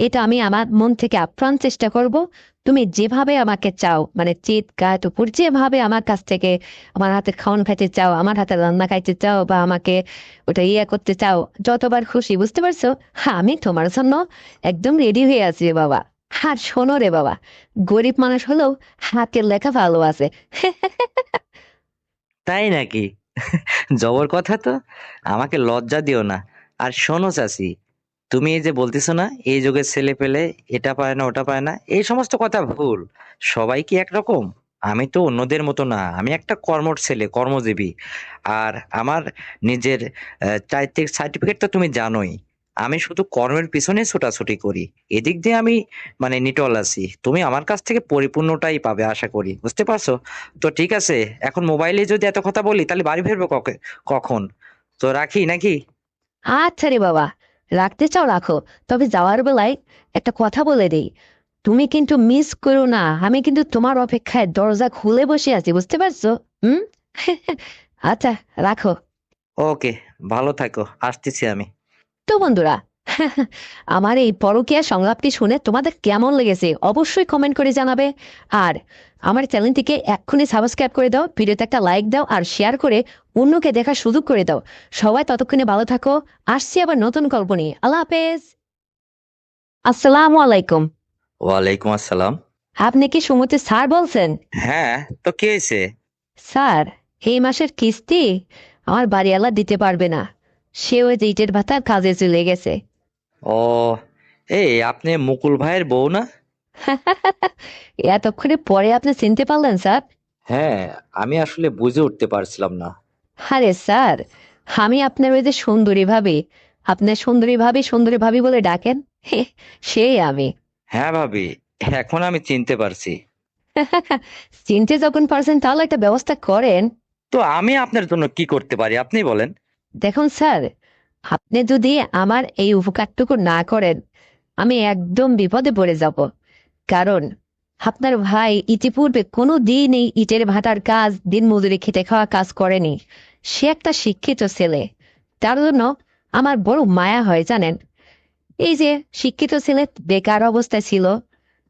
S1: এটা আমি আমার মন থেকে আপ্রাণ চেষ্টা করব। তুমি যেভাবে আমাকে চাও, মানে চিৎ গায়ে টুপুর যেভাবে আমার কাছ থেকে আমার হাতে খাওয়ান খাইতে চাও, আমার হাতে রান্না খাইতে চাও, বা আমাকে ওটা ইয়ে করতে চাও, যতবার খুশি, বুঝতে পারছো? হ্যাঁ, আমি তোমার জন্য একদম রেডি হয়ে আছি রে বাবা। আর শোনো রে বাবা, গরিব মানুষ হলেও হাতের লেখা ভালো আছে।
S2: তাই নাকি? জবর কথা তো। আমাকে লজ্জা দিও না। আর শোনো চাচি, তুমি এই যে বলতেছো না এই যুগের ছেলে পেলে এটা পায় না ওটা পায় না, এই সমস্ত কথা ভুল। সবাই কি একরকম? আমি তো অন্যদের মতো না, আমি একটা কর্মঠ ছেলে, কর্মজীবী। আর আমার নিজের চারিত্রিক সার্টিফিকেট তো তুমি জানোই। আমি শুধু কর্মের পিছনে ছোটাছুটি করি। এদিক দিয়ে আমি মানে নিটল আছি। তুমি আমার কাছ থেকে পরিপূর্ণটাই পাবে আশা করি, বুঝতে পারছো? তো ঠিক আছে, এখন মোবাইলে যদি এত কথা বলি তাহলে বাড়ি ফিরবো কখন? তো রাখি নাকি?
S1: আচ্ছা রে বাবা, রাখতে চাও রাখো, তবে যাওয়ার বেলায় একটা কথা বলে দেই, তুমি কিন্তু মিস করো না। আমি কিন্তু তোমার অপেক্ষায় দরজা খুলে বসে আছি, বুঝতে পারছো? হুম। আচ্ছা, রাখো।
S2: ওকে, ভালো থাকো, আসতেছি আমি।
S1: তো বন্ধুরা, আমার এই পরকীয়া সংলাপটি শুনে তোমাদের কেমন লেগেছে অবশ্যই কমেন্ট করে জানাবে। আর আমার চ্যানেলটিকে এক্ষুনি সাবস্ক্রাইব করে দাও, ভিডিওতে একটা লাইক দাও, আর শেয়ার করে অন্যকে দেখার সুযোগ করে দাও। সবাই ততক্ষণে ভালো থাকো। আসছি আবার নতুন গল্প নিয়ে। আল্লাহ হাফেজ। আসসালামু আলাইকুম।
S2: ওয়ালাইকুম আসসালাম।
S1: আপনি কি সুমতি স্যার বলছেন?
S2: হ্যাঁ, তো কি হয়েছে?
S1: স্যার, এই মাসের কিস্তি আমার বাড়িওয়ালা দিতে পারবে না। সে ওই যে ইটের ভাতার কাজে চলে গেছে।
S2: ও, এই আপনি মুকুল ভাইয়ের বউ না?
S1: এতক্ষণে পরে আপনি চিনতে পারলেন স্যার?
S2: হ্যাঁ, আমি আসলে বুঝে উঠতে পারছিলাম না।
S1: আরে স্যার, আমি আপনার ওই যে সুন্দরী ভাবি, আপনার সুন্দরী ভাবি বলে ডাকেন, সেই আমি।
S2: হ্যাঁ ভাবি, এখন আমি চিনতে পারছি।
S1: চিনতে যখন পারছেন তাহলে একটা ব্যবস্থা করেন।
S2: তো আমি আপনার জন্য কি করতে পারি আপনি বলেন।
S1: দেখুন স্যার, আপনি যদি আমার এই উপকারটুকু না করেন আমি একদম বিপদে পড়ে যাব। কারণ আপনার ভাই ইতিপূর্বে কোনো দিন এই ইটের ভাটার কাজ, দিন মজুরি খেটে খাওয়া কাজ করেনি। সে একটা শিক্ষিত ছেলে। তার জন্য আমার বড় মায়া হয় জানেন। এই যে শিক্ষিত ছেলে বেকার অবস্থায় ছিল,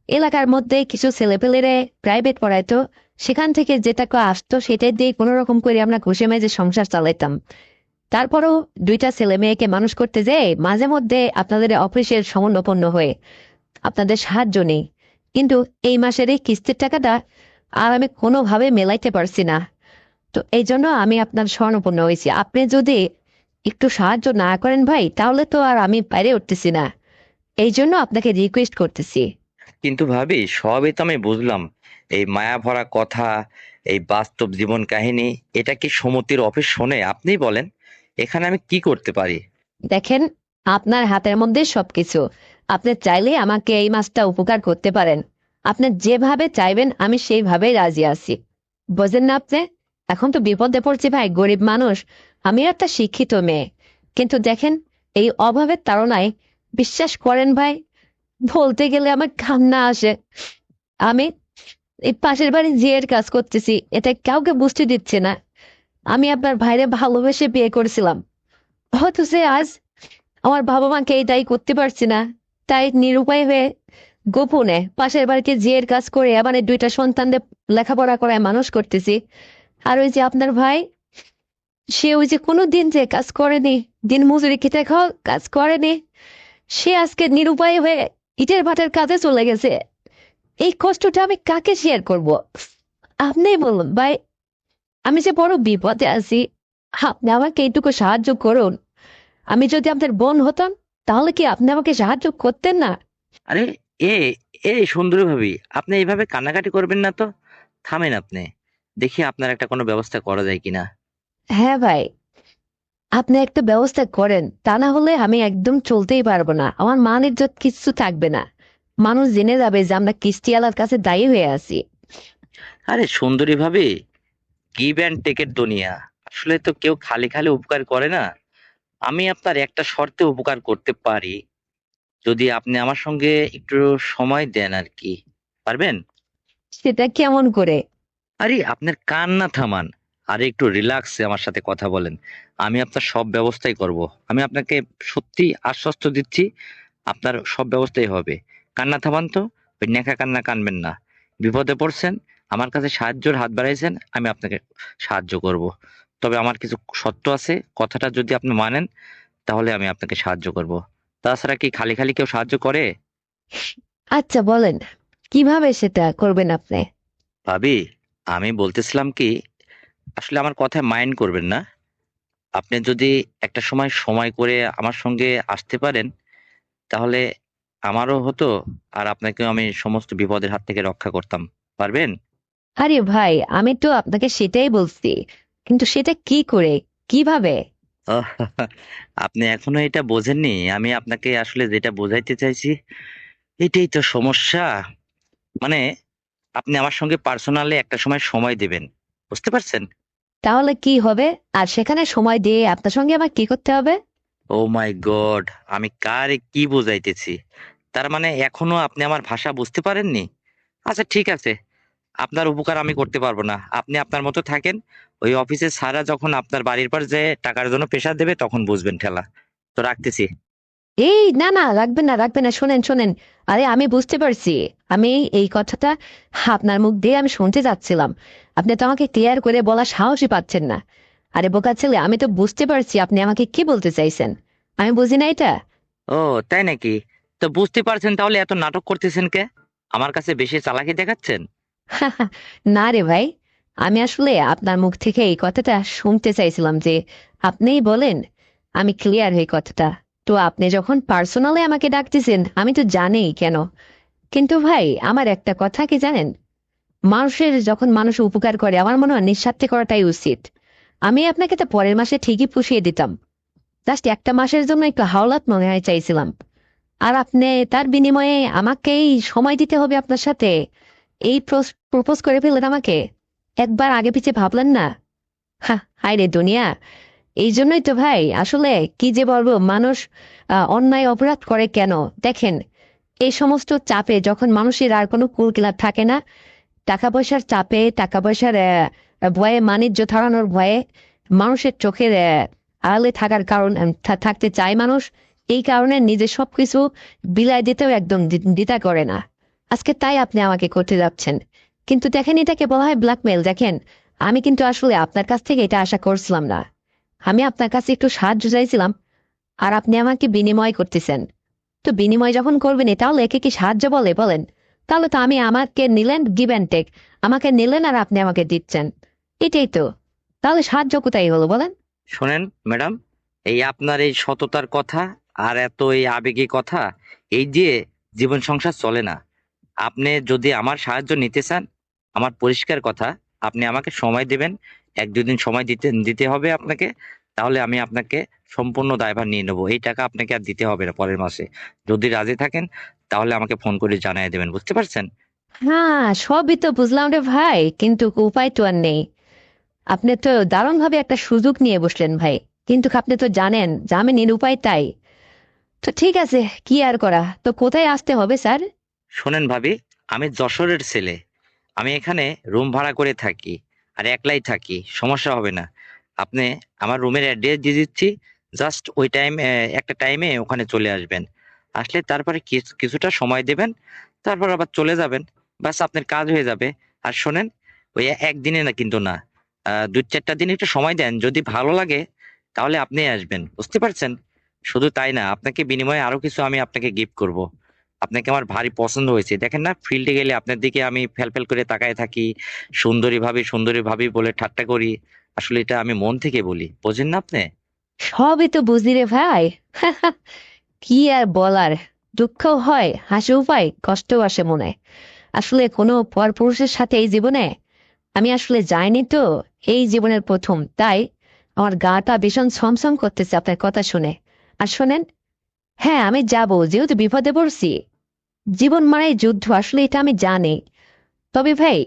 S1: এলাকার মধ্যে কিছু ছেলেপেলেরে প্রাইভেট পড়াইতো, সেখান থেকে যে টাকা আসতো সেটাই দিয়ে কোনো রকম করে আমরা ঘুষে মেজে সংসার চালাইতাম। তারপরও দুইটা ছেলে মেয়েকে মানুষ করতে যেয়ে মাঝে মধ্যে আপনাদের অফিসের শরণাপন্ন হয়ে আপনাদের সাহায্য নেই। কিন্তু এই মাসের এই কিস্তির টাকাটা আর আমি কোনোভাবে মেলাইতে পারছি না। তো এই জন্য আমি আপনার শরণাপন্ন হয়েছি। আপনি যদি একটু সাহায্য না করেন ভাই, তাহলে তো আর আমি বাইরে উঠতেছি না। এই জন্য আপনাকে রিকোয়েস্ট করতেছি।
S2: কিন্তু ভাবি সবই তো আমি বুঝলাম, এই মায়া ভরা কথা, এই বাস্তব জীবন কাহিনী, এটা কি সমিতির অফিস শোনে? আপনিই বলেন, এখানে আমি কি করতে পারি?
S1: দেখেন, আপনার হাতের মধ্যে সবকিছু। আপনি চাইলে আমাকে এই মাসটা উপকার করতে পারেন। আপনি যেভাবে চাইবেন আমি সেইভাবেই রাজি আছি। বোঝেন না আপনি? এখন তো বিপদে পড়ছি ভাই, গরিব মানুষ। আমি একটা শিক্ষিত মেয়ে। কিন্তু দেখেন, এই অভাবের তাড়নায় বিশ্বাস করেন ভাই, বলতে গেলে আমার কান্না আসে। আমি এই পাশের বাড়ি জিয়ের কাজ করতেছি, এটা কাউকে বুঝতে দিচ্ছে না। আমি আপনার ভাইরে ভালোবেসে বিয়ে করেছিলাম, হয়তো সে আজ আমার বাবা মাকে এই দায়ী করতে পারছি না। তাই নিরুপায় হয়ে গোপনে পাশের বাড়িতে জিয়ের কাজ করে মানে দুইটা সন্তানদের লেখাপড়া করায় মানুষ করতেছি। আর ওই যে আপনার ভাই, সে ওই যে কোনো দিন যে কাজ করেনি, দিন মজুরি খেতে খাওয়া কাজ করেনি, সে আজকে নিরুপায় হয়ে ইটের ভাটার কাজে চলে গেছে। এই কষ্টটা আমি কাকে শেয়ার করব? আপনিই বলুন ভাই, আমি যে বড় বিপদে আছি। আপনি আমাকে এইটুকু সাহায্য করুন। আমি যদি আপনার বোন হতাম, তাহলে কি আপনি আমাকে সাহায্য করতেন না?
S2: আরে, এ এই সুন্দরী ভাবি, আপনি এইভাবে কান্নাকাটি করবেন না তো। থামেন আপনি, দেখি আপনার একটা কোনো ব্যবস্থা করা যায় কিনা।
S1: হ্যাঁ ভাই, আপনি একটা ব্যবস্থা করেন, তা না হলে আমি একদম চলতেই পারবো না। আমার মান ইজ্জত কিচ্ছু থাকবে না। মানুষ জেনে যাবে যে আমরা কিস্তিওয়ালার কাছে দায়ী হয়ে আছি।
S2: আরে সুন্দরী ভাবি, গিভ অ্যান্ড টেকের দুনিয়া। আসলে তো কেউ খালি খালি উপকার করে না। আমি আপনার একটা শর্তে উপকার করতে পারি, যদি আপনি আমার সঙ্গে একটু সময় দেন আর কি। পারবেন?
S1: সেটা কেমন করে?
S2: আরে আপনার কান্না থামান, আর একটু রিল্যাক্সে আমার সাথে কথা বলেন। আমি আপনার সব ব্যবস্থাই করব। আমি আপনাকে সত্যি আশ্বস্ত দিচ্ছি, আপনার সব ব্যবস্থাই হবে। কান্না থামান তো, ওই নেকা কান্না কানবেন না। বিপদে পড়ছেন, আমার কাছে সাহায্যের হাত বাড়াইছেন, আমি আপনাকে সাহায্য করব। তবে আমার কিছু শর্ত আছে, কথাটা যদি আপনি মানেন তাহলে আমি আপনাকে সাহায্য করব। তাছাড়া কি খালি খালি কেউ সাহায্য করে?
S1: আচ্ছা বলেন, কিভাবে সেটা করবেন আপনি?
S2: ভাবি, আমি বলতেছিলাম কি, আসলে আমার কথায় মাইন্ড করবেন না। আপনি যদি একটা সময় সময় করে আমার সঙ্গে আসতে পারেন, তাহলে আমারও হতো, আর আপনাকেও আমি সমস্ত বিপদের হাত থেকে রক্ষা করতাম। পারবেন?
S1: আরে ভাই, আমি তো আপনাকে সেটাই বলছি, কিন্তু সেটা কি করে, কিভাবে?
S2: আহ, আপনি এখনো এটা বোঝেননি। আমি আপনাকে আসলে যেটা বোঝাইতে চাইছি, এটাই তো সমস্যা। মানে আপনি আমার সঙ্গে পার্সোনালি একটা সময় সময় দিবেন। বুঝতে পারছেন?
S1: তাহলে কি হবে? আর সেখানে সময় দিয়ে আপনার সঙ্গে আমার কি করতে হবে?
S2: ও মাই গড, আমি কারে কি বোঝাইতেছি? তার মানে এখনো আপনি আমার ভাষা বুঝতে পারেননি? আচ্ছা ঠিক আছে, আপনার উপকার আমি করতে পারবো না। আপনি আপনার মতো থাকেন। ওই অফিসের স্যাররা যখন আপনার বাড়ির পর যে টাকার জন্য প্রেশার দেবে তখন বুঝবেন ঠেলা। তো রাখতেছি।
S1: এই না না, রাখবেন না, রাখবেন না, শোনেন শোনেন। আরে আমি বুঝতে পারছি। আমি এই কথাটা আপনার মুখ দিয়ে আমি শুনতে যাচ্ছিলাম। আপনি তো আমাকে ক্লিয়ার করে বলার সাহসই পাচ্ছেন না। আরে বোকা ছেলে, আমি তো বুঝতে পারছি আপনি আমাকে কি বলতে চাইছেন। আমি বুঝি না এটা?
S2: ও, তাই নাকি? তো বুঝতে পারছেন, তাহলে এত নাটক করতেছেন কে? আমার কাছে বেশি চালাকি দেখাচ্ছেন?
S1: না রে ভাই, আমি আসলে আপনার মুখ থেকে এই কথাটা শুনতে চাইছিলাম যে আপনিই বলেন। আমি ক্লিয়ার হই কথাটা। তো আপনি যখন পার্সোনালি আমাকে ডাকতেছেন আমি তো জানিই কেন। কিন্তু ভাই, আমার একটা কথা কি জানেন, মানুষের যখন মানুষ উপকার করে আমার মনে হয় নিঃস্বার্থে করাটাই উচিত। আমি আপনাকে তো পরের মাসে ঠিকই পুষিয়ে দিতাম। জাস্ট একটা মাসের জন্য একটু হাওলাত মনে হয় চাইছিলাম। আর আপনি তার বিনিময়ে আমাকেই সময় দিতে হবে আপনার সাথে, এই প্রপোজ করে ফেললেন আমাকে। একবার আগে পিছে ভাবলেন না? হা, হায় রে দুনিয়া। এই জন্যই তো ভাই, আসলে কি যে বলবো, মানুষ অন্যায় অপরাধ করে কেন? দেখেন, এই সমস্ত চাপে যখন মানুষের আর কোনো কুল কিনার থাকে না, টাকা পয়সার চাপে, টাকা পয়সার ভয়ে, বাণিজ্য হারানোর ভয়ে, মানুষের চোখের আড়ালে থাকার কারণ থাকতে চায় মানুষ। এই কারণে নিজের সবকিছু বিলাই দিতেও একদম দ্বিধা করে না। আজকে তাই আপনি আমাকে করতে যাচ্ছেন, কিন্তু দেখেন, এটাকে বলা হয় ব্ল্যাকমেল। দেখেন, আমি কিন্তু আসলে আপনার কাছ থেকে এটা আশা করছিলাম না। আমি আপনার কাছে একটু সাহায্য চাইছিলাম, আর আপনি আমাকে বিনিময় করতেছেন। তো বিনিময় যখন করবেন, এটাও একে কি সাহায্য বলে বলেন? তাহলে তো আমি, আমাকে নিলেন গিভ অ্যান্ড টেক, আমাকে নিলেন আর আপনি আমাকে দিচ্ছেন, এটাই তো। তাহলে সাহায্য কোথায় হলো বলেন?
S2: শোনেন ম্যাডাম, এই আপনার এই সততার কথা আর এত এই আবেগী কথা, এই দিয়ে জীবন সংসার চলে না। আপনি যদি আমার সাহায্য নিতে চান, আমার পরিষ্কার কথা, আপনি আমাকে সময় দিবেন। 1-2 দিন সময় দিতে হবে আপনাকে। তাহলে আমি আপনাকে সম্পূর্ণ দায়ভার নিয়ে নেবো। এই টাকা আপনাকে আর দিতে হবে না পরের মাসে। যদি রাজি থাকেন তাহলে আমাকে ফোন করে জানিয়ে দেবেন, বুঝতে পারছেন?
S1: হ্যাঁ, সবই তো বুঝলাম রে ভাই, কিন্তু উপায় তো আর নেই। আপনি তো দারুণভাবে একটা সুযোগ নিয়ে বসলেন ভাই, কিন্তু আপনি তো জানেন যে আমি নিরুপায়। তাই তো ঠিক আছে, কি আর করা, তো কোথায় আসতে হবে স্যার?
S2: শোনেন ভাবি, আমি যশোরের ছেলে। আমি এখানে রুম ভাড়া করে থাকি, আর একলাই থাকি, সমস্যা হবে না। আপনি আমার রুমের অ্যাড্রেস দিয়ে দিচ্ছি। জাস্ট ওই একটা টাইমে ওখানে চলে আসবেন। আসলে তারপরে কিছুটা সময় দেবেন, তারপর আবার চলে যাবেন। বাস আপনার কাজ হয়ে যাবে। আর শোনেন, ওই একদিনে না কিন্তু না, 2-4টা দিন একটু সময় দেন। যদি ভালো লাগে তাহলে আপনি আসবেন, বুঝতে পারছেন? শুধু তাই না, আপনাকে বিনিময়ে আরো কিছু আমি আপনাকে গিফট করব। আপনাকে আমার ভারী পছন্দ হয়েছে। দেখেন না, ফিল্ডে গেলে আপনার দিকে আমি ফ্যাল ফ্যাল করে তাকায় থাকি। সুন্দরী ভাবি, সুন্দরী ভাবি বলে ঠাট্টা করি। আসলে এটা আমি মন থেকে বলি, বোঝেন না আপনি?
S1: সবই তো বুঝলি রে ভাই। কি আর বলার, দুঃখও হয়, হাসিও পায়, কষ্টও আসে মনে। আসলে কোনো পরপুরুষের সাথে এই জীবনে আমি আসলে যাইনি তো, এই জীবনের প্রথম। তাই আমার গাটা ভীষণ ছমছম করতেছে আপনার কথা শুনে। আর শোনেন, হ্যাঁ আমি যাব, যেহেতু বিপদে পড়ছি। জীবন মানে যুদ্ধ, আসলে এটা আমি জানি। তবে ভাই,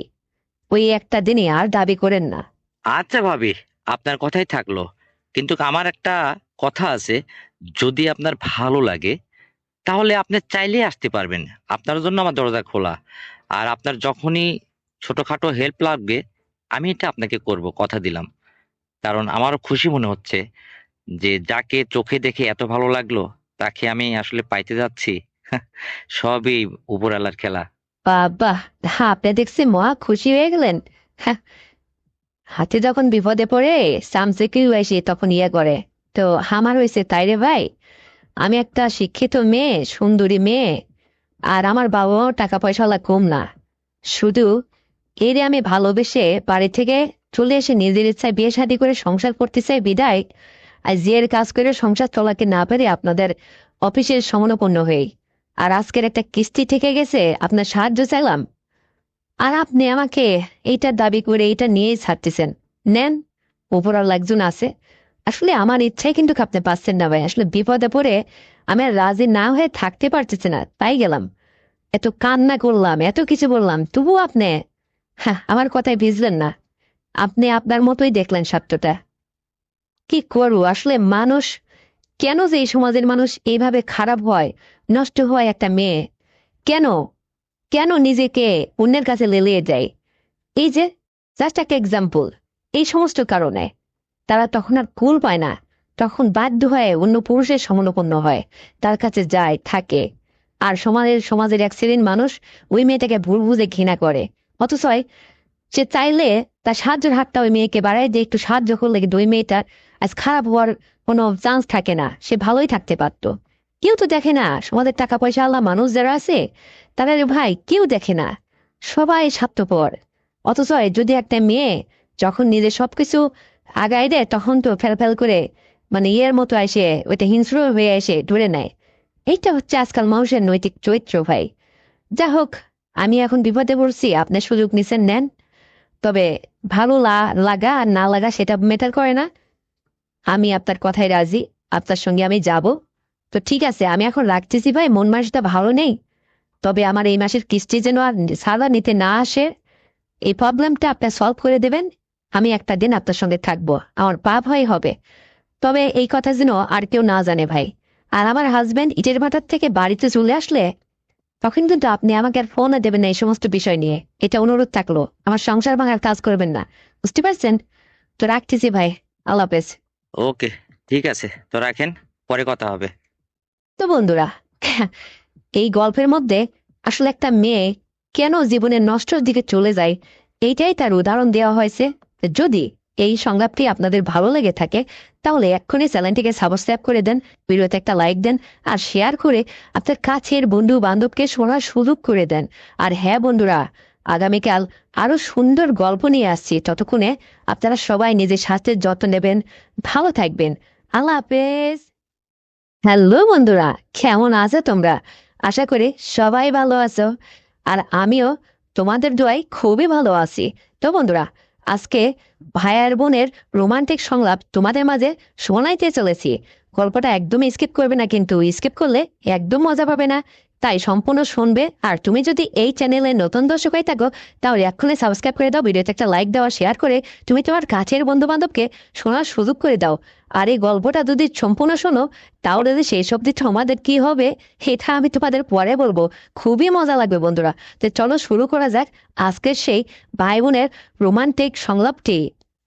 S1: ওই একটা দিনে আর দাবি করেন না।
S2: আচ্ছা ভাবি, আপনার কথাই থাকলো। কিন্তু আমার একটা কথা আছে, যদি আপনার ভালো লাগে তাহলে আপনি চাইলেই আসতে পারবেন। আপনার জন্য আমার দরজা খোলা। আর আপনার যখনই ছোটখাটো হেল্প লাগবে, আমি এটা আপনাকে করব, কথা দিলাম। কারণ আমারও খুশি মনে হচ্ছে যে যাকে চোখে দেখে এত ভালো লাগলো, তাকে আমি আসলে পাইতে যাচ্ছি। সবই উপরওয়ালার খেলা।
S1: বাবা, হ্যাঁ আপনি দেখছি মহা খুশি হয়ে গেলেন। হ্যাঁ, হাতে যখন বিপদে পড়ে সামসেকেও এসে তখন ইয়ে করে। তো আমার হয়েছে তাই রে ভাই, আমি একটা শিক্ষিত মেয়ে, সুন্দরী মেয়ে, আর আমার বাবাও টাকা পয়সাওয়ালা কম না। শুধু এরে আমি ভালোবেসে বাড়ি থেকে চলে এসে নিজের ইচ্ছায় বিয়ে শাদী করে সংসার করতে চাই বিদায়, আর জিয়ের কাজ করে সংসার চলাকে না পেরে আপনাদের অফিসের সমানোপন্ন হই। আর আজকের একটা কিস্তি থেকে গেছে, আপনার সাহায্য চাইলাম, আর আপনি আমাকে এইটার দাবি করে এইটা নিয়েই ছাড়তেছেন। নেন, উপরাল একজন আছে। আসলে আমার ইচ্ছাই কিন্তু আপনি পাচ্ছেন না ভাই, আসলে বিপদে পড়ে আমি আর রাজি না হয়ে থাকতে পারতেছি না, তাই গেলাম। এত কান্না করলাম, এত কিছু বললাম, তবুও আপনি, হ্যাঁ, আমার কথায় ভিজলেন না। আপনি আপনার মতোই দেখলেন সত্যটা। কি করবো আসলে, মানুষ কেন যে এই সমাজের মানুষ এইভাবে খারাপ হয়, নষ্ট হয় একটা মেয়ে, কেন, কেন নিজেকে অন্যের কাছে লেলিয়ে যায়? এই যে জাস্ট একটা এক্সাম্পল, এই সমস্ত কারণে তারা তখন আর কুল পায় না, তখন বাধ্য হয়ে অন্য পুরুষের সমানুপন্ন হয়, তার কাছে যায় থাকে। আর সমাজের এক শ্রেণীর মানুষ ওই মেয়েটাকে ভুল বুঝে ঘৃণা করে। অথচ সে চাইলে তার সাহায্যের হাতটা ওই মেয়েকে বাড়ায় দিয়ে একটু সাহায্য করলে কিন্তু ওই মেয়েটার আজ খারাপ হওয়ার কোনো চান্স থাকে না, সে ভালোই থাকতে পারতো। কেউ তো দেখে না, সমাজের টাকা পয়সা আল্লাহ মানুষ যারা আছে, তারা রে ভাই কেউ দেখে না, সবাই স্বার্থপর। অথচ যদি একটা মেয়ে যখন নিজের সবকিছু আগায় দেয়, তখন তো ফেল ফেল করে, মানে ইয়ের মতো এসে ওইটা হিংস্র হয়ে এসে ধরে নেয়। এইটা হচ্ছে আজকাল মানুষের নৈতিক চরিত্র ভাই। যা হোক, আমি এখন বিপদে পড়ছি, আপনি সুযোগ নিছেন, নেন। তবে ভালো লাগা আর না লাগা সেটা ম্যাটার করে না। আমি আপনার কথায় রাজি, আপনার সঙ্গে আমি যাব। তো ঠিক আছে, আমি এখন রাখতেছি ভাই, মন মানসিকতা ভালো নেই। তবে আমার এই মাসের কিস্তি যেন আর সাদা নিতে না আসে, এই প্রবলেমটা আপনি সলভ করে দেবেন। আমি একটা দিন আপনার সঙ্গে থাকবো, আমার পা ভয় হবে। তবে এই কথা যেন আর কেউ না জানে ভাই। আর আমার হাজবেন্ড ইটের ভাটার থেকে বাড়িতে চলে আসলে তখন কিন্তু আপনি আমাকে আর ফোনও দেবেন না এই সমস্ত বিষয় নিয়ে। এটা অনুরোধ থাকলো, আমার সংসার ভাঙার কাজ করবেন না। বুঝতে পারছেন? তো রাখতেছি ভাই, আল্লাহ হাফেজ।
S2: ওকে, ঠিক আছে, তো রাখেন, পরে কথা হবে।
S1: তো বন্ধুরা, এই গল্পের মধ্যে আসলে একটা মেয়ে কেন জীবনের নষ্টর দিকে চলে যায়, এইটাই তার উদাহরণ দেওয়া হয়েছে। যদি এই সংলাপটি আপনাদের ভালো লেগে থাকে তাহলে এক্ষুনি চ্যানেলটিকে সাবস্ক্রাইব করে দেন, ভিডিওতে একটা লাইক দেন, আর শেয়ার করে আপনার কাছের বন্ধু বান্ধবকে শোনার সুযোগ করে দেন। আর হ্যাঁ বন্ধুরা, আগামীকাল আরো সুন্দর গল্প নিয়ে আসছি। ততক্ষণে আপনারা সবাই নিজের স্বাস্থ্যের যত্ন নেবেন, ভালো থাকবেন। আল্লাহ হাফেজ। হ্যালো বন্ধুরা, কেমন আছো তোমরা? আশা করি সবাই ভালো আছো। আর আমিও তোমাদের দোয়ায় খুবই ভালো আছি। তো বন্ধুরা, আজকে ভাই আর বোনের রোমান্টিক সংলাপ তোমাদের মাঝে শোনাইতে চলেছি। গল্পটা একদম স্কিপ করবে না, কিন্তু স্কিপ করলে একদম মজা পাবে না। তাই সম্পূর্ণ শুনবে। আর তুমি যদি এই চ্যানেলে নতুন দর্শক হয়ে থাকো তাহলে এক্ষুনি সাবস্ক্রাইব করে দাও, ভিডিওতে একটা লাইক দাও, শেয়ার করে তুমি তোমার কাছের বন্ধু বান্ধবকে শোনার সুযোগ করে দাও। আর এই গল্পটা যদি সম্পূর্ণ শোনো তাহলে যে সেই সব দিক তোমাদের কি হবে এটা আমি তোমাদের পরে বলবো। খুবই মজা লাগবে বন্ধুরা। তো চলো শুরু করা যাক আজকের সেই ভাই বোনের রোমান্টিক সংলাপটি।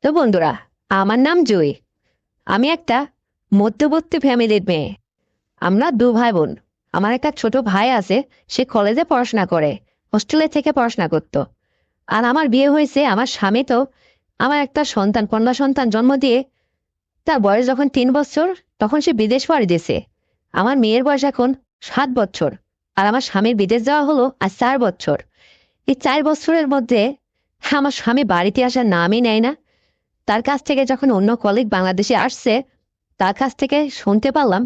S1: তো বন্ধুরা, আমার নাম জুই। আমি একটা মধ্যবর্তী ফ্যামিলির মেয়ে। আমরা দু ভাই বোন। আমার একটা ছোট ভাই আছে, সে কলেজে পড়াশোনা করে, হোস্টেলে থেকে পড়াশোনা করতো। আর আমার বিয়ে হয়েছে, আমার স্বামী তো আমার একটা সন্তান, কন্যা সন্তান জন্ম দিয়ে তার বয়স যখন 3 বছর তখন সে বিদেশ পাড়ি দিয়েছে। আমার মেয়ের বয়স এখন 7 বছর। আর আমার স্বামীর বিদেশ যাওয়া হলো আজ 4 বছর। এই 4 বছরের মধ্যে আমার স্বামী বাড়িতে আসার নামই নেয় না। তার কাছ থেকে যখন অন্য কলিগ বাংলাদেশে আসছে, তার কাছ থেকে শুনতে পারলাম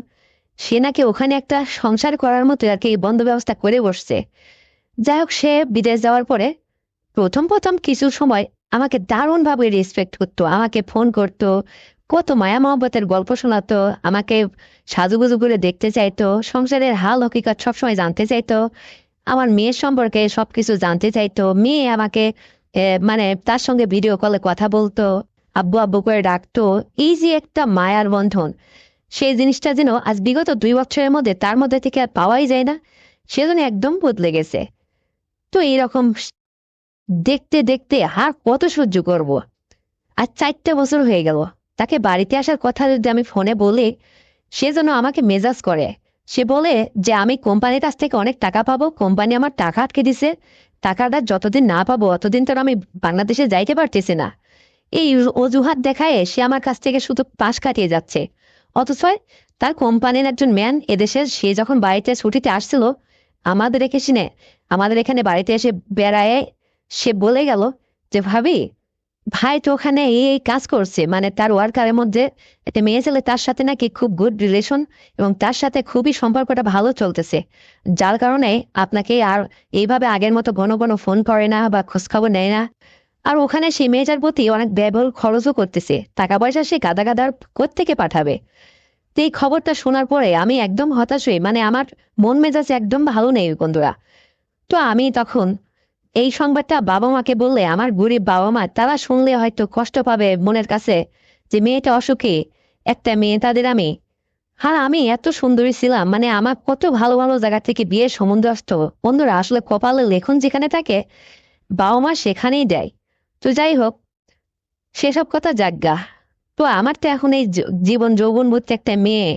S1: সে নাকি ওখানে একটা সংসার করার মতো আর কি বন্ধ ব্যবস্থা করে বসছে। যাই হোক, সে বিদেশ যাওয়ার পরে প্রথম প্রথম কিছু সময় আমাকে দারুণভাবে রেসপেক্ট করতো, আমাকে ফোন করতো, কত মায়া মহব্বতের গল্প শোনাতো, আমাকে সাজুগুজু করে দেখতে চাইতো, সংসারের হাল হকিকত সবসময় জানতে চাইতো, আমার মেয়ের সম্পর্কে সবকিছু জানতে চাইতো। মেয়ে আমাকে মানে তার সঙ্গে ভিডিও কলে কথা বলতো, আব্বু আব্বু করে ডাকতো। এই যে একটা মায়ার বন্ধন, সেই জিনিসটা যেন আজ বিগত 2 বছরের মধ্যে তার মধ্যে থেকে আর পাওয়াই যায় না। সেজন্য একদম বদলে গেছে। তো এইরকম দেখতে দেখতে আর কত সহ্য করব। আর 4টা বছর হয়ে গেল, তাকে বাড়িতে আসার কথা যদি আমি ফোনে বলি সে যেন আমাকে মেজাজ করে। সে বলে যে আমি কোম্পানির কাছ থেকে অনেক টাকা পাবো, কোম্পানি আমার টাকা আটকে দিছে, টাকাটা যতদিন না পাবো অতদিন তো আমি বাংলাদেশে যাইতে পারতেছি না। এই অজুহাত দেখায় সে আমার কাছ থেকে শুধু পাশ কাটিয়ে যাচ্ছে। অথচ তার কোম্পানির একজন ম্যান এদেশের, সে যখন বাড়িতে ছুটিতে আসছিল আমাদের রেখে সিনে আমাদের এখানে বাড়িতে এসে বেড়ায়, সে বলে গেল যে ভাবি, ভাই তো ওখানে এই এই কাজ করছে, মানে তার ওয়ার্কারের মধ্যে একটা মেয়ে ছেলে, তার সাথে নাকি খুব গুড রিলেশন এবং তার সাথে খুবই সম্পর্কটা ভালো চলতেছে, যার কারণে আপনাকে আর এইভাবে আগের মতো ঘন ঘন ফোন করে না বা খোঁজখবর নেয় না। আর ওখানে সেই মেয়েটার প্রতি অনেক ব্যয়বহুল খরচও করতেছে, টাকা পয়সা সে গাদা গাদার কোত্থেকে পাঠাবে। তো এই খবরটা শোনার পরে আমি একদম হতাশ হই, মানে আমার মন মেজাজ একদম ভালো নেই বন্ধুরা। তো আমি তখন এই সংবাদটা বাবা মাকে বললে আমার গরিব বাবা মা তারা শুনলে হয়তো কষ্ট পাবে মনের কাছে, যে মেয়েটা অসুখী, একটা মেয়ে তাদের আমি। আর আমি এত সুন্দরী ছিলাম, মানে আমার কত ভালো ভালো জায়গা থেকে বিয়ের সম্বন্ধ আসতো। বন্ধুরা, আসলে কপালে লেখন যেখানে থাকে বাবা মা সেখানেই দেয়। তো যাই হোক, সেসব কথা যাজ্ঞা। তো আমার তো এখন এই জীবন যৌবন ভর্তি একটা মেয়ে,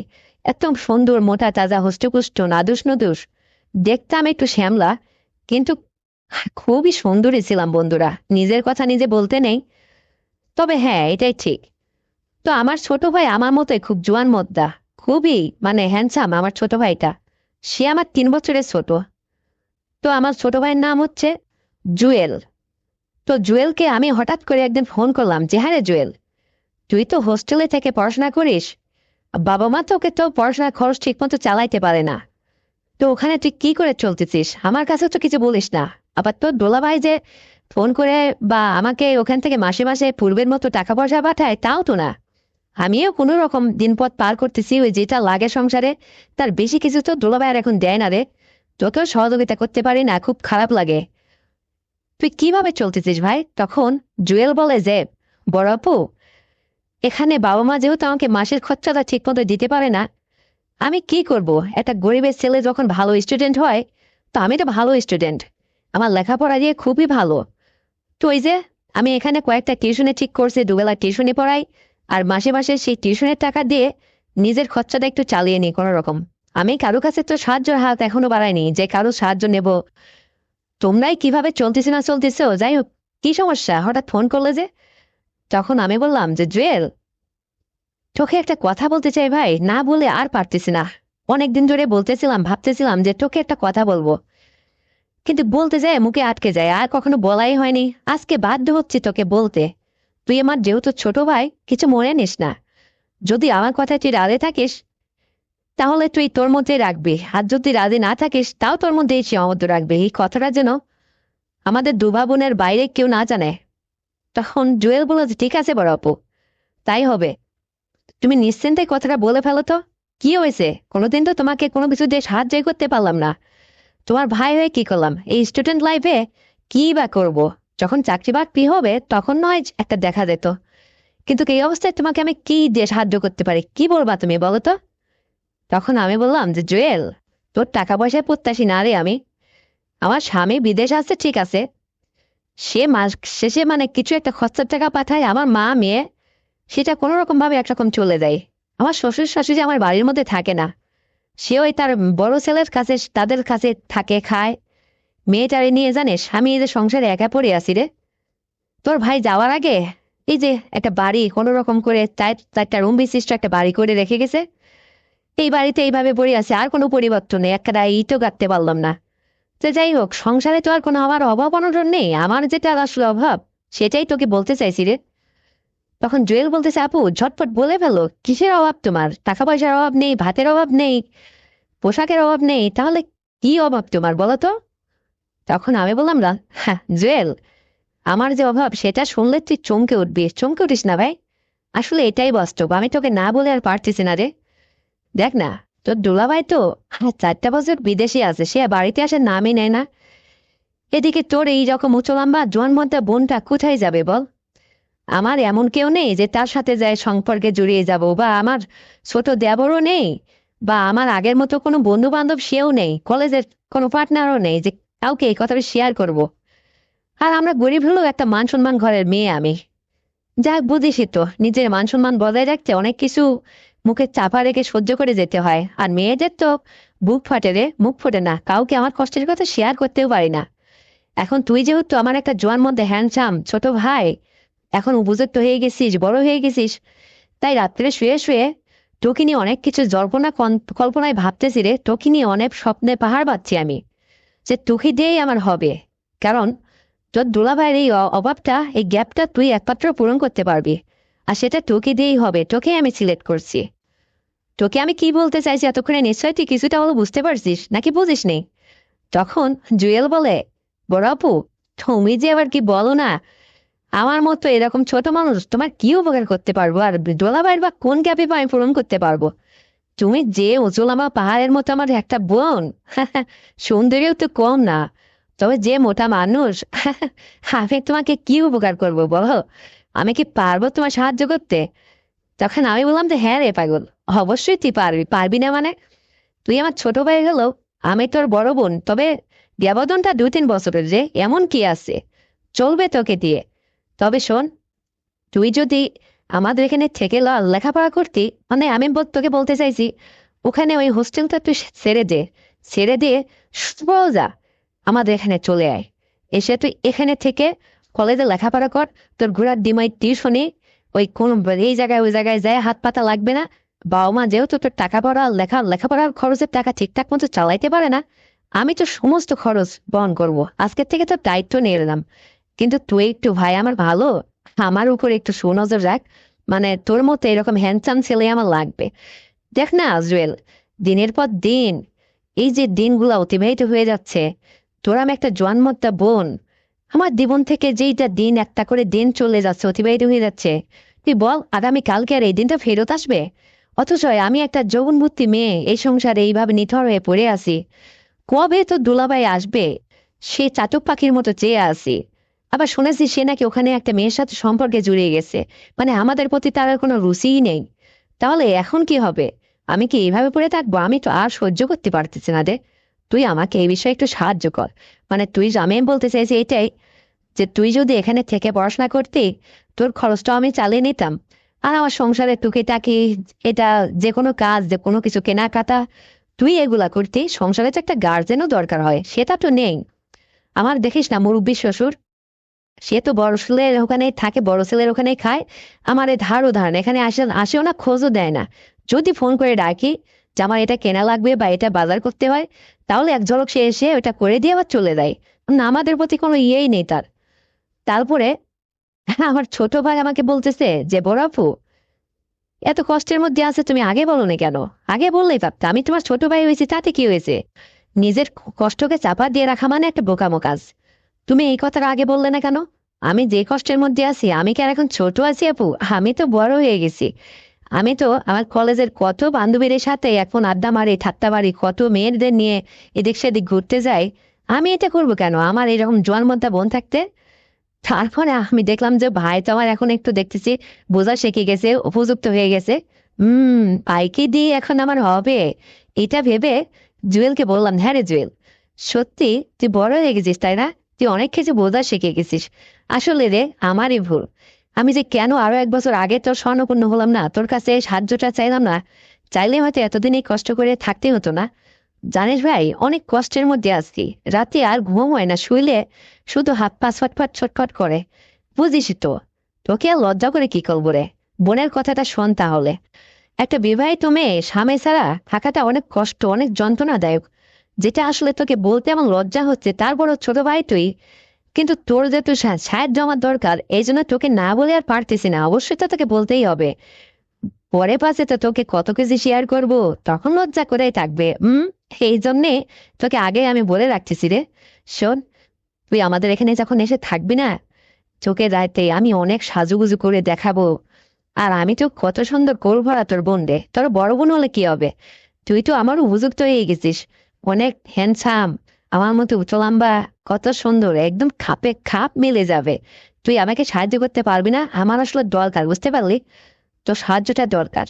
S1: এত সুন্দর মোটা তাজা হষ্টপুষ্ট নাদুস নদুস, দেখতাম একটু শ্যামলা, কিন্তু খুবই সুন্দরী ছিলাম বন্ধুরা, নিজের কথা নিজে বলতে নেই। তবে হ্যাঁ, এটাই ঠিক। তো আমার ছোট ভাই আমার মতোই খুব জোয়ান মোদ্দা, খুবই মানে হ্যান্ডসাম আমার ছোট ভাইটা। সে আমার 3 বছরের ছোট। তো আমার ছোট ভাইয়ের নাম হচ্ছে জুয়েল। তো জুয়েলকে আমি হঠাৎ করে একদিন ফোন করলাম যে হ্যাঁ রে জুয়েল, তুই তো হোস্টেলে থেকে পড়াশোনা করিস, বাবা মা তোকে তো পড়াশোনার খরচ ঠিক মতো চালাইতে পারে না, তো ওখানে তুই কি করে চলতেছিস, আমার কাছে তো কিছু বলিস না। আবার তোর দোলাভাই যে ফোন করে বা আমাকে ওখান থেকে মাসে মাসে পূর্বের মতো টাকা পয়সা পাঠায় তাও তো না। আমিও কোনো রকম দিনপথ পার করতেছি, ওই যেটা লাগে সংসারে তার বেশি কিছু তো দুলাভাইয়ের এখন দেয় না রে। তোকেও সহযোগিতা করতে পারি না, খুব খারাপ লাগে। তুই কিভাবে চলতেছিস ভাই? তখন জুয়েল বলে যে, বড় আপু, এখানে বাবা মা যেহেতু আমাকে মাসের খরচাটা ঠিক মতো দিতে পারে না, আমি কি করব? একটা গরিবের ছেলে যখন ভালো স্টুডেন্ট হয়, তো আমি তো ভালো স্টুডেন্ট, আমার লেখাপড়া দিয়ে খুবই ভালো। তো ওই যে আমি এখানে কয়েকটা টিউশনে ঠিক করছি, দুবেলা টিউশনি পড়াই, আর মাসে মাসে সেই টিউশনের টাকা দিয়ে নিজের খরচাটা একটু চালিয়ে নিই কোনো রকম। আমি কারো কাছে তো সাহায্যের হাত এখনো বাড়াইনি যে কারো সাহায্য নেব। তোমরাই কিভাবে চলতেছে না চলতেছো, যাই হোক, কি সমস্যা হঠাৎ ফোন করলে যে? তখন আমি বললাম যে, জুয়েল, তোকে একটা কথা বলতে চাই ভাই, না বলে আর পারতেছি না। অনেকদিন ধরে বলতেছিলাম, ভাবতেছিলাম যে তোকে একটা কথা বলবো, কিন্তু বলতে যায় মুখে আটকে যায়, আর কখনো বলাই হয়নি। আজকে বাধ্য হচ্ছে তোকে বলতে। তুই আমার যেহেতু ছোট ভাই, কিছু মনে নিস না। যদি আমার কথায় তুই রাধে থাকিস, তাহলে তুই তোর মধ্যে রাখবি, আর যদি রাধে না থাকিস তাও তোর মধ্যেই সীমাবদ্ধ রাখবি। এই কথাটা যেন আমাদের দুভাবনের বাইরে কেউ না জানে। তখন জুয়েল বলল যে, ঠিক আছে বড় আপু, তাই হবে। তুমি নিশ্চিন্তে কথাটা বলে ফেলো তো। কি হয়েছে? কোনোদিন তো তোমাকে কোনো কিছু দিয়ে সাহায্য করতে পারলাম না। তোমার ভাই হয়ে কি করলাম? এই স্টুডেন্ট লাইফে কি বা করব? যখন চাকরি বাকরি হবে তখন নয় একটা দেখা যেত, কিন্তু এই অবস্থায় তোমাকে আমি কি দিয়ে সাহায্য করতে পারি? কি বলবা তুমি, বলো তো? তখন আমি বললাম যে, জুয়েল, তোর টাকা পয়সায় প্রত্যাশী না রে আমি। আমার স্বামী বিদেশ আছে ঠিক আছে, সে মাস শেষে মানে কিছু একটা খরচার টাকা পাঠায়, আমার মা মেয়ে সেটা কোনো রকম ভাবে একরকম চলে যায়। আমার শ্বশুর শাশুড়ি আমার বাড়ির মধ্যে থাকে না, সে ওই তার বড় ছেলের কাছে, তাদের কাছে থাকে, খায়। মেয়েটারে নিয়ে জানিস আমি এই যে সংসারে একা পড়ে আছি রে। তোর ভাই যাওয়ার আগে এই যে একটা বাড়ি কোনো রকম করে চারটা রুম বিশিষ্ট একটা বাড়ি করে রেখে গেছে। এই বাড়িতে এইভাবে পড়ে আছে, আর কোনো পরিবর্তন নেই, একটা ইটও গাঁথতে পারলাম না। তো যাই হোক, সংসারে তো আর কোনো আমার অভাব অনটন নেই, আমার যেটা আসলে অভাব সেটাই তোকে বলতে চাইছি রে। তখন জুয়েল বলতেছে, আপু ঝটপট বলে ফেলো, কিসের অভাব তোমার? টাকা পয়সার অভাব নেই, ভাতের অভাব নেই, পোশাকের অভাব নেই, তাহলে কি অভাব তোমার বলো তো? তখন আমি বললাম না, হ্যাঁ জুয়েল, আমার যে অভাব সেটা শুনলে তুই চমকে উঠবি। চমকে উঠিস না ভাই, আসলে এটাই বাস্তব, আমি তোকে না বলে আর পারতেছি না রে। দেখ না, তোর দুলাভাই তো 4টা বছর বিদেশে আছে, সে বাড়িতে আসার নামই নেয় না। এদিকে তোর এই রকম উঁচু লম্বা জোয়ানমধ্যে বোনটা কোথায় যাবে বল? আমার এমন কেউ নেই যে তার সাথে যায় সম্পর্কে জড়িয়ে যাব, বা আমার ছোট দেবরও নেই, বা আমার আগের মতো কোনো বন্ধু বান্ধব সেও নেই, কলেজের কোনো পার্টনারও নেই যে কাউকে এই কথাটা শেয়ার করব। আর আমরা গরিব হলেও একটা মান সম্মান ঘরের মেয়ে আমি। যাক, বুঝিসই তো, নিজের মান সম্মান বজায় রাখতে অনেক কিছু মুখে চাপা রেখে সহ্য করে যেতে হয়। আর মেয়েদের তো বুক ফাটে রে, মুখ ফোটে না, কাউকে আমার কষ্টের কথা শেয়ার করতেও পারি না। এখন তুই যেহেতু আমার একটা জোয়ান মধ্যে হ্যান্ডসাম ছোট ভাই, এখন উপযুক্ত হয়ে গেছিস, বড় হয়ে গেছিস, তাই রাত্রে শুয়ে শুয়ে তোকে নিয়ে অনেক কিছু জল্পনা কল্পনায় ভাবতেছি রে। তোকে নিয়ে অনেক স্বপ্নে পাহাড় পাচ্ছি আমি, যে তোকে দিয়েই আমার হবে। কারণ তোর দুলাভাইয়ের এই অভাবটা, এই গ্যাপটা তুই একমাত্র পূরণ করতে পারবি, আর সেটা তোকে দিয়েই হবে, তোকেই আমি সিলেক্ট করছি। তোকে আমি কি বলতে চাইছি এতক্ষণে নিশ্চয়ই তুই কিছুটা হলো বুঝতে পারছিস, নাকি বুঝিস নি? তখন জুয়েল বলে, বড় আপু, তুমি যে আবার কি বলো না, আমার মতো এরকম ছোট মানুষ তোমার কি উপকার করতে পারবো, আর দোলাভাইয়ের বা কোন গ্যাপে বা আমি পূরণ করতে পারবো? তুমি যে উজলামা পাহাড়ের মতো আমার একটা বোন, সুন্দরীও তো কম না, তবে যে মোটা মানুষ, আমি তোমাকে কি উপকার করব বলো? আমি কি পারবো তোমার সাহায্য করতে? তখন আমি বললাম যে, হ্যাঁ রে পাগল, অবশ্যই তুই পারবি। পারবি না মানে? তুই আমার ছোট ভাই হলেও আমি তোর বড় বোন, তবে ব্যবধানটা 2-3 বছরের, যে এমন কি আছে, চলবে তোকে দিয়ে। তবে শোন, তুই যদি আমাদের এখানে থেকে লেখাপড়া করতি, মানে আমি তোকে বলতে চাইছি, ওখানে ওই হোস্টেলটা তুই ছেড়ে দে, ছেড়ে দিয়ে সোজা আমাদের এখানে চলে আয়। এসে তুই এখানে থেকে কলেজে লেখাপড়া কর, তোর ঘোড়ার ডিমাই টিউশনি, ওই কোন এই জায়গায় ওই জায়গায় যায় হাত পাতা লাগবে না। বাবা মা যেহেতু তোর টাকা পড়া লেখাপড়ার খরচের টাকা ঠিকঠাক মতো চালাইতে পারে না, আমি তো সমস্ত খরচ বহন করব, আজকের থেকে তোর দায়িত্ব নিয়ে নিলাম। কিন্তু তুই একটু ভাই আমার ভালো, আমার উপর একটু সুনজর রাখ, মানে তোর মতো এরকম হ্যান্ডসাম ছেলে আমার লাগবে। দেখ না আজরেল, দিনের পর দিন এই যে দিনগুলা অতিবাহিত হয়ে যাচ্ছে, তোর আমি একটা জন্মটা বোন, আমার জীবন থেকে যেইটা দিন একটা করে দিন চলে যাচ্ছে, অতিবাহিত হয়ে যাচ্ছে, তুই বল আগামী কালকে আর এই দিনটা ফেরত আসবে? অথচ আমি একটা যৌবনবতী মেয়ে এই সংসারে এইভাবে নিথর হয়ে পড়ে আছি। কবে তো দুলাভাই আসবে সে চাতক পাখির মতো চেয়ে আছি। আবার শুনেছি সে নাকি ওখানে একটা মেয়ের সাথে সম্পর্কে জড়িয়ে গেছে, মানে আমাদের প্রতি তার আর কোনো রুচিই নেই। তাহলে এখন কি হবে? আমি কি এইভাবে পড়ে থাকবো? আমি তো আর সহ্য করতে পারতেছি না রে। তুই আমাকে এই বিষয়ে একটু সাহায্য কর। মানে তুই আমি বলতে চাইছি এটাই, যে তুই যদি এখানে থেকে পড়াশোনা করতি, তোর খরচটাও আমি চালিয়ে নিতাম। আর আমার সংসারে টুকিটাকি এটা যে কোনো কাজ, যে কোনো কিছু কেনাকাটা তুই এগুলা করতি। সংসারে তো একটা গার্জেনও দরকার হয়, সেটা তো নেই। আমার দেখিস না মুরব্বী শ্বশুর, সে তো বড় ছেলের ওখানেই থাকে, বড় ছেলের ওখানেই খায়। আমার এই ধার উধার এখানে আসেও না, খোঁজও দেয় না। যদি ফোন করে ডাকি যে আমার এটা কেনা লাগবে বা এটা বাজার করতে হয়, তাহলে এক ঝলক সে এসে ওটা করে দিয়ে আবার চলে যায়। না, আমাদের প্রতি কোনো ইয়েই নেই তার। তারপরে আমার ছোট ভাই আমাকে বলতেছে যে বড় আপু, এত কষ্টের মধ্যে আছে, তুমি আগে বলো না কেন? আগে বললেই পারতা, আমি তোমার ছোট ভাই হয়েছি, তাতে কি হয়েছে? নিজের কষ্টকে চাপা দিয়ে রাখা মানে একটা বোকামো কাজ। তুমি এই কথাটা আগে বললে না কেন? আমি যে কষ্টের মধ্যে আছি, আমি কি আর এখন ছোট আছি আপু? আমি তো বড় হয়ে গেছি। আমি তো আমার কলেজের কত বান্ধবীদের সাথে এখন আড্ডা মারি, ঠাট্টা মারি, কত মেয়েদের নিয়ে এদিক সেদিক ঘুরতে যাই। আমি এটা করবো কেন আমার এরকম জোয়ান মধ্যে বোন থাকতে? তারপরে আমি দেখলাম যে ভাই তো আমার এখন একটু দেখতেছি বোঝা শিখে গেছে, উপযুক্ত হয়ে গেছে। ভাইকে দিয়ে এখন আমার হবে, এটা ভেবে জুয়েলকে বললাম, হ্যাঁ রে জুয়েল, সত্যি তুই বড় হয়ে গেছিস তাই না? তুই অনেক কিছু বোঝা শিখে গেছিস। আসলে রে আমারই ভুল। আমি যে কেন আরো 1 বছর আগে তোর স্বর্ণপূর্ণ হলাম না, তোর কাছে এই সাহায্যটা চাইলাম না। চাইলে হয়তো এতদিন এই কষ্ট করে থাকতে হতো না। জানিস ভাই, অনেক কষ্টের মধ্যে আছি। রাতে আর ঘুম হয় না, শুইলে শুধু হাত পা ছটফট ছটফট করে। বুঝিস তো, তোকে আর লজ্জা করে কি করবো রে? বোনের কথাটা শোন তাহলে। একটা বিবাহিত মেয়ে স্বামী ছাড়া থাকাটা অনেক কষ্ট, অনেক যন্ত্রণাদায়ক। যেটা আসলে তোকে বলতে আমার লজ্জা হচ্ছে, তারপরও ছোট ভাই তুই। কিন্তু তোর যেহেতু সাহায্য আমার দরকার, এই জন্য তোকে না বলে আর পারতেছি না, অবশ্যই তো তোকে বলতেই হবে। পরে পাশে তো তোকে কত কিছু শেয়ার করব, তখন লজ্জা করেই থাকবে। এই জন্যে তোকে আগে আমি বলে রাখতেছি রে। শোন, তুই আমাদের এখানে যখন এসে থাকবি না, চোখে রাতে আমি অনেক সাজুগুজু করে দেখাবো। আর আমি তো কত সুন্দর কোল ভরা তোর বোন রে। তোর বড় বোন হলে কি হবে? তুই তো আমার উপযুক্ত হয়ে গেছিস, অনেক হ্যান্ডসাম। আমার মতো উঁচু লম্বা, কত সুন্দর, একদম খাপে খাপ মিলে যাবে। তুই আমাকে সাহায্য করতে পারবি না? আমার আসলে দরকার, বুঝতে পারলি? তো সাহায্যটা দরকার।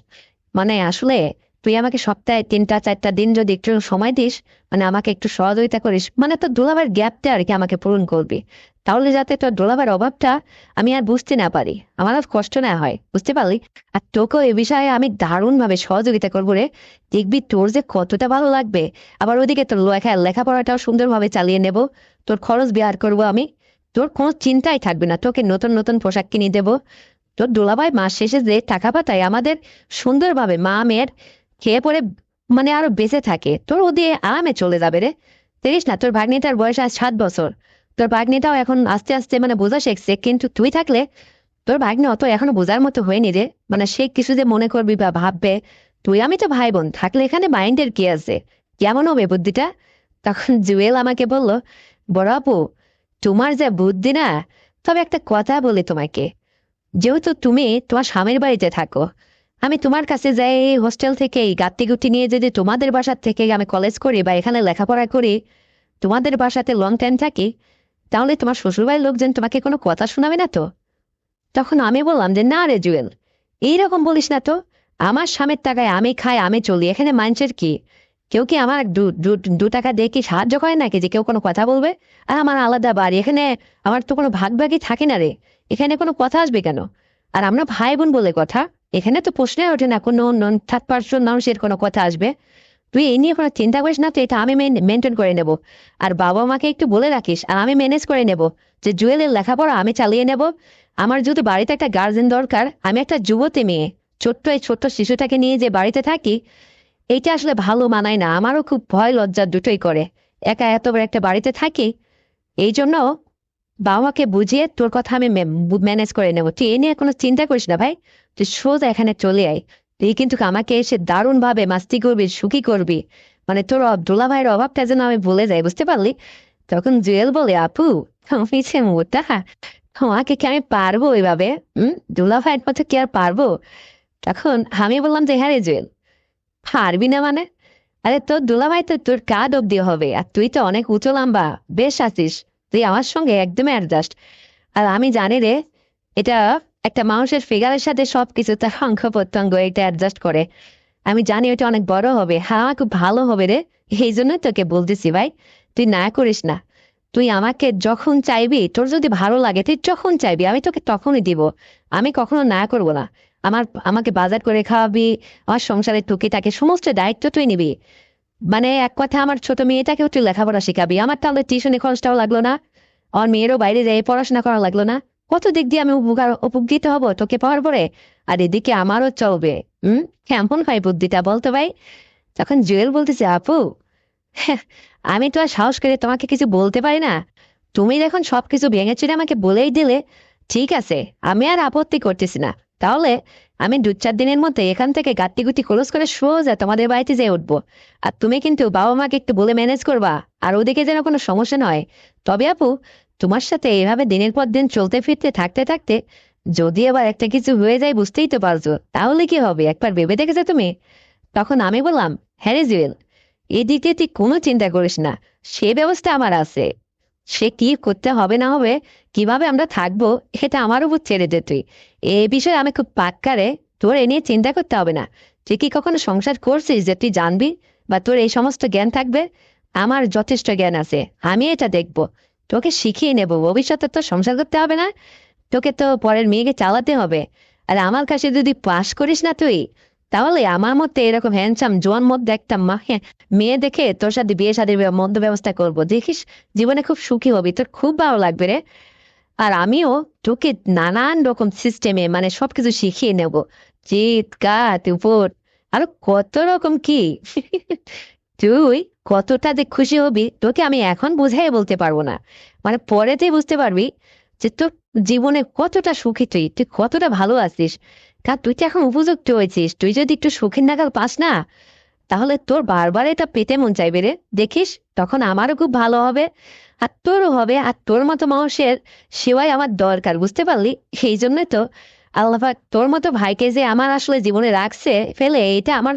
S1: মানে আসলে তুই আমাকে সপ্তাহে 3-4টা দিন যদি একটু সময় দিস, মানে আমাকে একটু সহযোগিতা করিস, মানে তোর দোলাবার গ্যাপটা আর কি আমাকে পূরণ করবি। তাহলে যাতে তোর দোলাবার অভাবটা আমি আর বুঝতে না পারি, আমার আর কষ্ট না হয়, বুঝতে পারলি? আর তোকেও এ বিষয়ে আমি দারুণ ভাবে সহযোগিতা করবো রে। দেখবি তোর যে কতটা ভালো লাগবে। আবার ওইদিকে তোর লেখাপড়াটাও সুন্দরভাবে চালিয়ে নেব। তোর খরচ বের করবো আমি। তোর কোনো চিন্তাই থাকবে না, তোকে নতুন নতুন পোশাক কিনে দেবো। তোর দুলাভাই মাস শেষে যে টাকা পাতায় আমাদের সুন্দরভাবে মা মেয়ের খেয়ে পরে মানে আরো বেঁচে থাকে, তোর ও দিয়ে আরামে চলে যাবে রে। দেখিস না, তোর ভাগ্নিটার বয়স আজ 7 বছর। তোর ভাগ্নিটাও এখন আস্তে আস্তে মানে বোঝা শিখছে, কিন্তু তুই থাকলে তোর ভাগ্নি অত এখনো বোঝার মতো হয়নি রে। মানে সে কিছু যে মনে করবি বা ভাববে। তুই আমি তো ভাই বোন থাকলে এখানে মাইন্ডের কি আছে? কেমন হবে বুদ্ধিটা? তখন জুয়েল আমাকে বলল, বড় আপু, তোমার যে বুদ্ধি না। তবে একটা কথা বলি তোমাকে, যেহেতু তুমি তোমার স্বামীর বাড়িতে থাকো, আমি তোমার কাছে যাই এই হোস্টেল থেকে এই গাত্তি গুটি নিয়ে যদি তোমাদের বাসার থেকে আমি কলেজ করি বা এখানে লেখাপড়া করি, তোমাদের বাসাতে লং টাইম থাকি, তাহলে তোমার শ্বশুরবাড়ির লোকজন তোমাকে কোনো কথা শোনাবে না তো? তখন আমি বললাম যে না রে জুয়েল, এইরকম বলিস না তো। আমার স্বামীর টাকায় আমি খাই, আমি চলি, এখানে মানুষের কি? কেউ কি আমার দু টাকা দিয়ে কি সাহায্য করে নাকি যে কেউ কোনো কথা বলবে? আর আমার আলাদা বাড়ি, এখানে আমার তো কোনো ভাগভাগই থাকে না রে। এখানে কোনো কথা আসবে কেন? আর আমরা ভাই বোন বলে কথা, এখানে তো প্রশ্নে ওঠে না কোনো নন থার্ড পার্সন মানুষের কোনো কথা আসবে। তুই এই নিয়ে কোনো চিন্তা করিস না, তো এটা আমি মেনটেন করে নেব। আর বাবা মাকে একটু বলে রাখিস, আর আমি ম্যানেজ করে নেব। যে জুয়েলের লেখাপড়া আমি চালিয়ে নেব। আমার যদি বাড়িতে একটা গার্জেন দরকার, আমি একটা যুবতী মেয়ে, এই ছোট্ট শিশুটাকে নিয়ে যে বাড়িতে থাকি, এইটা আসলে ভালো মানায় না। আমারও খুব ভয় লজ্জা দুটোই করে একা এত বড় একটা বাড়িতে থাকি। এই জন্য বাবা মাকে বুঝিয়ে তোর কথা আমি ম্যানেজ করে নেবো। তুই এ নিয়ে কোনো চিন্তা করিস না ভাই। তুই সোজা এখানে চলে আয়। তুই কিন্তু আমাকে এসে দারুণ ভাবে মাস্তি করবি, সুখী করবি। মানে তোর দোলা ভাইয়ের অভাবটা যেন আমি ভুলে যাই, বুঝতে পারলি? তখন জুয়েল বলে, আপু তুমি যে মোটা, তোমাকে কি আমি পারবো এভাবে? দুলা ভাইয়ের মতো কি আর পারবো? তখন আমি বললাম যে হ্যাঁ রে জুয়েল, পারবি না মানে? আরে তোর দুলাভাই তো তোর কাঁধ অব্দি হবে, আর তুই তো অনেক উঁচু লম্বা, বেশ আছিস, তুই আমার সঙ্গে একদমই অ্যাডজাস্ট। আর আমি জানি রে, এটা একটা মানুষের ফিগারের সাথে সবকিছু তার অঙ্গ প্রত্যঙ্গ এটা অ্যাডজাস্ট করে। আমি জানি ওটা অনেক বড় হবে, হ্যাঁ খুব ভালো হবে রে। এই জন্য তোকে বলতেছি ভাই, তুই না করিস না। তুই আমাকে যখন চাইবি, তোর যদি ভালো লাগে তুই যখন চাইবি আমি তোকে তখনই দিব। আমি কখনো না করব না। আমাকে বাজার করে খাওয়াবি, আমার সংসারের টুকিটাকি সমস্ত দায়িত্ব তুই নিবি। মানে এক কথা, আমার ছোট মেয়েটাকেও তুই লেখাপড়া শিখাবি, আমার তাহলে টিউশনি খরচটাও লাগলো না। আমার মেয়েরও বাইরে যেয়ে পড়াশোনা করা লাগলো না। কত দিক দিয়ে আমি উপকৃত হব তোকে পাওয়ার পরে। আর এদিকে আমারও চলবে। কেমন ভাই বুদ্ধিটা বলতো ভাই? তখন জুয়েল বলতেছে, আপু, হ্যাঁ, আমি তো আর সাহস করে তোমাকে কিছু বলতে পারি না। তুমি যখন সবকিছু ভেঙে চুরে আমাকে বলেই দিলে, ঠিক আছে, আমি আর আপত্তি করতেছি না। তাহলে আমি 2-4 দিনের মধ্যে এখান থেকে গাত্তি গুটি ক্লোজ করে সোজা তোমাদের বাড়িতে যেয়ে উঠবো। আর তুমি কিন্তু বাবা মাকে একটু বলে ম্যানেজ করবা, আর ওদিকে যেন কোনো সমস্যা নয়। তবে আপু, তোমার সাথে এভাবে দিনের পর দিন চলতে ফিরতে থাকতে থাকতে যদি আবার একটা কিছু হয়ে যায় বুঝতেই তো পারছো, তাহলে কি হবে একবার ভেবে দেখেছো তুমি? তখন আমি বললাম, হ্যাঁ রে জুয়েল, এদিকে তুই কোনো চিন্তা করিস না, সে ব্যবস্থা আমার আছে। সে কি করতে হবে না হবে, কিভাবে আমরা থাকবো, এটা আমার উপর ছেড়ে দে তুই। এই বিষয়ে আমি খুব পাক্কারে, তোর এ নিয়ে চিন্তা করতে হবে না। তুই কি কখনো সংসার করছিস যে তুই জানবি, বা তোর এই সমস্ত জ্ঞান থাকবে? আমার যথেষ্ট জ্ঞান আছে, আমি এটা দেখবো, তোকে শিখিয়ে নেব। ভবিষ্যতে তো সংসার করতে হবে না, তোকে তো পরের মেয়েকে চালাতে হবে। আর আমার কাছে যদি পাশ করিস না তুই, তাহলে আমার মতে এরকম হ্যান্ডসাম জোয়ান মধ্যে একটা মেয়ে দেখে তোর সাথে বিয়ে শাদীর মধ্য ব্যবস্থা করব, দেখিস জীবনে খুব সুখী হবি, তোর খুব ভালো লাগবে রে। আর আমিও তোকে নানান রকম সিস্টেমে মানে সবকিছু শিখিয়ে নেব, চিৎ কাট উপর, আরো কত রকম কি। তুই কতটা যে খুশি হবি তোকে আমি এখন বুঝাই বলতে পারবো না। মানে পরেতেই বুঝতে পারবি যে তোর জীবনে কতটা সুখী, তুই তুই কতটা ভালো আছিস। কারণ তুই তো এখন উপযুক্ত হয়েছিস, তুই যদি একটু সুখের নাগাল পাস না, তাহলে তোর বারবার এটা পেতে মন চাইবে রে, দেখিস। তখন আমারও খুব ভালো হবে, আর তোরও হবে। আর তোর মতো মানুষের সেবাই আমার দরকার, বুঝতে পারলি? সেই জন্য তো আল্লাহ পাক তোর মতো ভাইকে যে আমার আসলে জীবনে রাখছে ফেলে, এটা আমার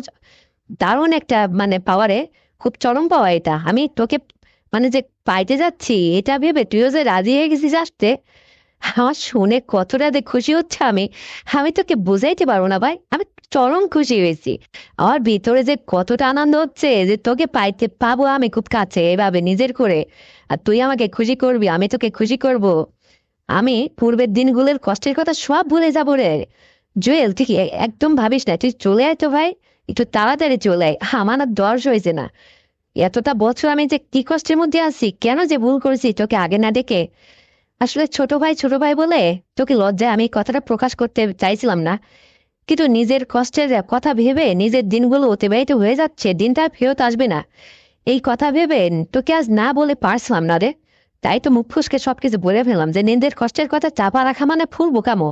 S1: দারুণ একটা মানে পাওয়ারে, খুব চরম পাওয়া এটা। আমি তোকে মানে যে পাইতে যাচ্ছি এটা ভেবে তুইও যে রাজি হয়ে গেছিস আসতে, আমার শুনে কতটা যে খুশি হচ্ছে আমি, আমি তোকে বুঝাইতে পারবো না ভাই। আমি চরম খুশি হয়েছি। আমার ভিতরে যে কতটা আনন্দ হচ্ছে যে তোকে পাইতে পাবো আমি খুব কাছে এভাবে নিজের করে। আর তুই আমাকে খুশি করবি, আমি তোকে খুশি করব। আমি পূর্বের দিনগুলোর কষ্টের কথা সব ভুলে যাবো রে। জুয়েল, তুই কি একদম ভাবিস না, তুই চলে আয় তো ভাই, একটু তাড়াতাড়ি চলে আয়। আমার আর দর্শ হয়েছে না, এতটা বছর আমি যে কি কষ্টের মধ্যে আছি, কেন যে ভুল করেছি তোকে আগে না ডেকে। আসলে ছোট ভাই বলে তোকে লজ্জায় আমি কথাটা প্রকাশ করতে চাইছিলাম না। কিন্তু নিজের কষ্টের কথা ভেবে নিজের দিনগুলো অতিবাহিত হয়ে যাচ্ছে, দিনটা আর ফেরত আসবে না, এই কথা ভেবে তোকে আজ না বলে পারছিলাম না রে। তাই তো মুখ ফুসকে সবকিছু বলে ফেললাম যে নিজের কষ্টের কথা চাপা রাখা মানে ফুল বোকামো।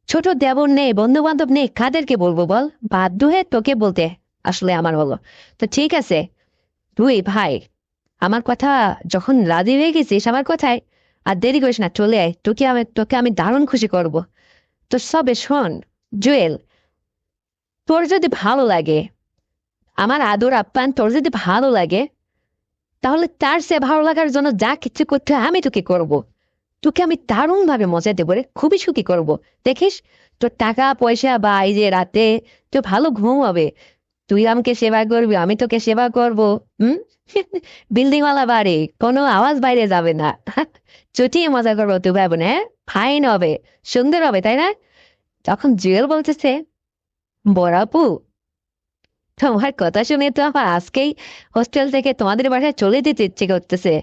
S1: ছোট দেবর নেই, বন্ধু বান্ধব নেই, কাদেরকে বলবো বল? বাধ্য হয়ে তোকে বলতে আসলে আমার হলো। তো ঠিক আছে, তুই ভাই আমার কথা যখন রাজি হয়ে গেছিস আমার কথায়, আর দেরি করিস না, চলে আয়, তোকে আমি দারুণ খুশি করব। তো সবে শোন জুয়েল, তোর যদি ভালো লাগে, আমার আদর আপ্যায়ন তোর যদি ভালো লাগে, তাহলে তার সে ভালো লাগার জন্য যা কিছু করতে হয় আমি তোকে করব। তোকে আমি দারুণ ভাবে মজা দেবো রে, খুবই সুখী করব। দেখিস, তোর টাকা পয়সা বা এই যে রাতে তো ভালো ঘুম হবে, তুই আমাকে সেবা করবি, আমি তোকে সেবা করব। হুম। বিল্ডিং ওয়ালা বাড়ি, কোনো আওয়াজ বাইরে যাবে না। চুটিয়ে মজা করবো তুই ভাবো না, হ্যাঁ? ফাইন হবে, সুন্দর হবে, তাই না? তখন জুয়েল বলতেছে, বড়াপু, তোমার কথা শুনে তো আমার আজকেই হোস্টেল থেকে তোমাদের বাসায় চলে যেতে ইচ্ছে করতেছে।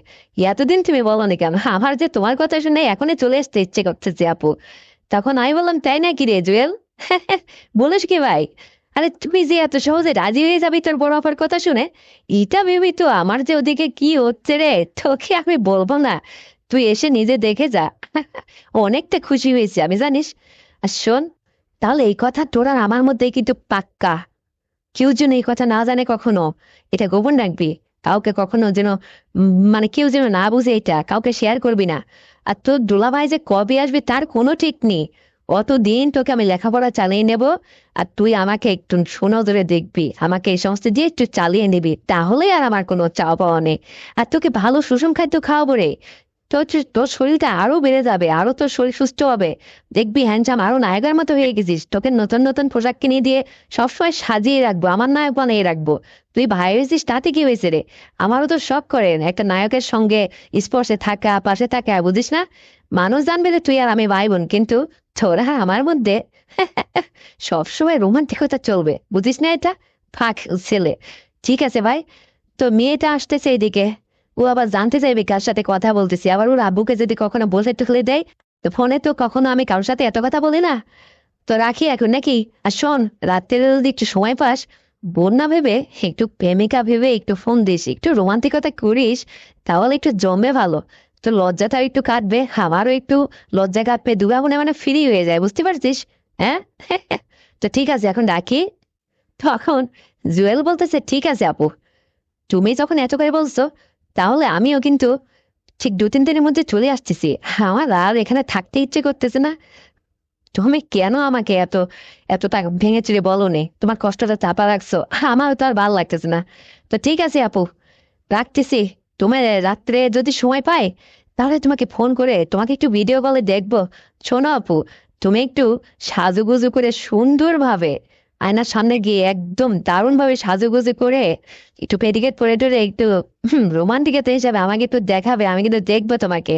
S1: এতদিন তুমি বলনি কেন? আমার যে তোমার কথা শুনে এখনই চলে আসতে ইচ্ছে করতেছে আপু। তখন আমি বললাম, তাই নাকি রে জুয়েল? বলিস কি ভাই? আরে তুই যে এত সহজে রাজি হয়ে যাবি তোর বড় আপার কথা শুনে, এটা ভেবি তো আমার যে ওদিকে কি হচ্ছে রে তোকে আমি বলবো না, তুই এসে নিজে দেখে যা। অনেকটা খুশি হয়েছি আমি, জানিস। আর শোন, তাহলে এই কথা তোর আর আমার মধ্যে কিন্তু পাক্কা, কেউ যেন এই কথা না জানে কখনো, এটা গোপন রাখবি। কাউকে কখনো যেন মানে কেউ যেন না বুঝে, এটা কাউকে শেয়ার করবি না। আর তোর দুলাভাই যে কবে আসবে তার কোনো ঠিক নেই। অতদিন তোকে আমি লেখাপড়া চালিয়ে নেব, আর তুই আমাকে একটু সুনজরে দেখবি, আমাকে এই সমস্ত দিয়ে একটু চালিয়ে নিবি, তাহলে আর আমার কোনো চাওয়া পাওয়া নেই। আর তোকে ভালো সুষম খাদ্য খাওয়াবো রে। তোর শরীরটা আরো বেড়ে যাবে, আরো তোর শরীর সুস্থ হবে, দেখবি হ্যান্ডসাম আরো নায়কের মতো হয়ে গেছিস। তোকে নতুন নতুন পোশাক কিনে দিয়ে সবসময় সাজিয়ে রাখবো, আমার নায়ক বানিয়ে রাখবো। তুই ভাই হয়েছিস তাতে কি হয়েছে রে? আমারও তো শখ করেন একটা নায়কের সঙ্গে স্পর্শে থাকা, পাশে থাকা, বুঝিস না? মানুষ জানবে যে তুই আর আমি ভাই বোন, কিন্তু তোরা আমার মধ্যে সবসময় রোমান্টিকতা চলবে, বুঝিস না এটা? ফাঁক ছেলে। ঠিক আছে ভাই, তো মেয়েটা আসতেছে এদিকে, ও আবার জানতে চাইবে কার সাথে কথা বলতেছি, আবার ওর আব্বুকে যদি কখনো বসে টুকলে দেয়। তো ফোনে তো কখনো আমি কারোর সাথে এত কথা বলি না। তো রাখি এখন নাকি? আর শোন, রাত্রে যদি একটু সময় পাস, বোন না ভেবে একটু প্রেমিকা ভেবে একটু ফোন দিস, একটু রোমান্টিকতা করিস, তাহলে একটু জমবে ভালো। তো লজ্জাটা একটু কাটবে, আমারও একটু লজ্জা কাটবে, দুগা মনে মানে ফ্রি হয়ে যায়, বুঝতে পারছিস? হ্যাঁ। তো ঠিক আছে এখন রাখি। তখন জুয়েল বলতেছে, ঠিক আছে আপু, তুমি যখন এত করে বলছো, তাহলে আমিও কিন্তু ঠিক 2-3 দিনের মধ্যে চলে আসতেছি। আমার আর এখানে থাকতে ইচ্ছে করতেছে না। তুমি কেন আমাকে এত এতটা ভেঙে চুরে বলো নে, তোমার কষ্টটা চাপা রাখছো, আমারও তো আর ভালো লাগতেছে না। তো ঠিক আছে আপু, রাখতেছি। তুমি রাত্রে যদি সময় পাই, তাহলে তোমাকে ফোন করে তোমাকে একটু ভিডিও কলে দেখবো। শোনো আপু, তুমি একটু সাজুগুজু করে সুন্দরভাবে আয়নার সামনে গিয়ে একদম দারুণ ভাবে সাজুগুজু করে একটু পেটিকেট পরে টরে একটু রোমান্টিকতা হিসাবে আমাকে একটু দেখাবে, আমি কিন্তু দেখবো তোমাকে।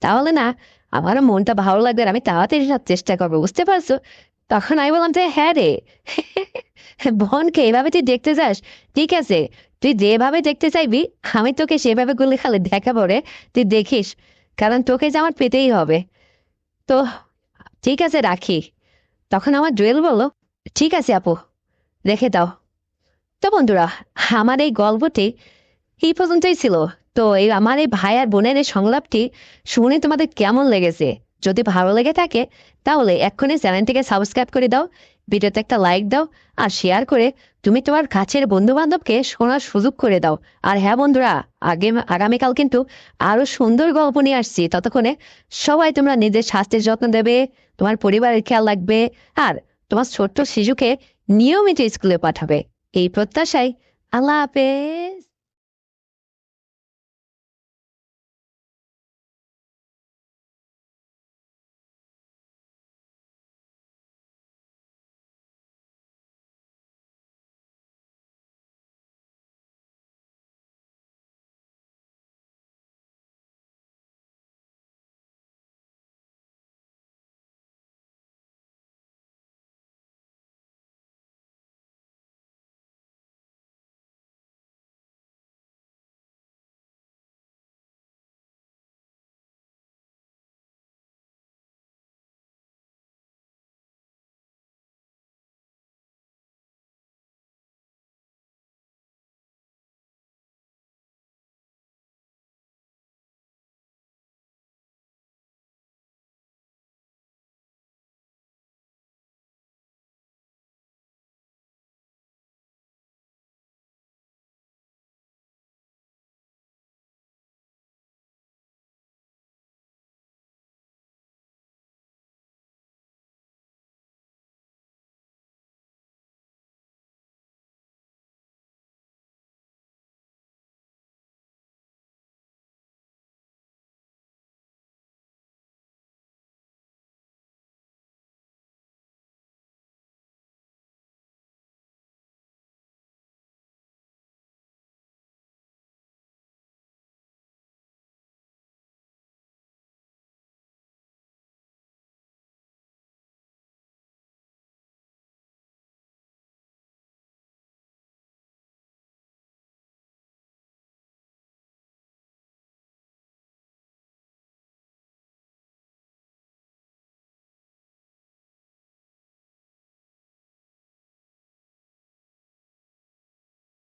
S1: তাহলে না আমারও মনটা ভালো লাগবে, আর আমি তাড়াতাড়ি সব চেষ্টা করবো, বুঝতে পারছো? তখন আমি বললাম যে হ্যাঁ রে, বোনকে এভাবে তুই দেখতে যাস? ঠিক আছে, তুই যেভাবে দেখতে চাইবি আমি তোকে সেভাবে গুলি খালি দেখাবো রে, তুই দেখিস। কারণ তোকে যে আমার পেতেই হবে। তো ঠিক আছে রাখি। তখন আমার জুয়েল বলল, ঠিক আছে আপু, রেখে দাও। তো বন্ধুরা, আমার এই গল্পটি এই পর্যন্তই ছিল। তো এই আমার এই ভাই আর বোনের এই সংলাপটি শুনে তোমাদের কেমন লেগেছে? যদি ভালো লেগে থাকে, তাহলে এক্ষুনি চ্যানেলটিকে সাবস্ক্রাইব করে দাও, ভিডিওতে একটা লাইক দাও, আর শেয়ার করে তুমি তোমার কাছের বন্ধু বান্ধবকে শোনার সুযোগ করে দাও। আর হ্যাঁ বন্ধুরা, আগামীকাল কিন্তু আরো সুন্দর গল্প নিয়ে আসছি। ততক্ষণে সবাই তোমরা নিজের স্বাস্থ্যের যত্ন দেবে, তোমার পরিবারের খেয়াল রাখবে, আর তোমার ছোট্ট শিশুকে নিয়মিত স্কুলে পাঠাবে, এই প্রত্যাশায় আল্লাহ হাফেজ।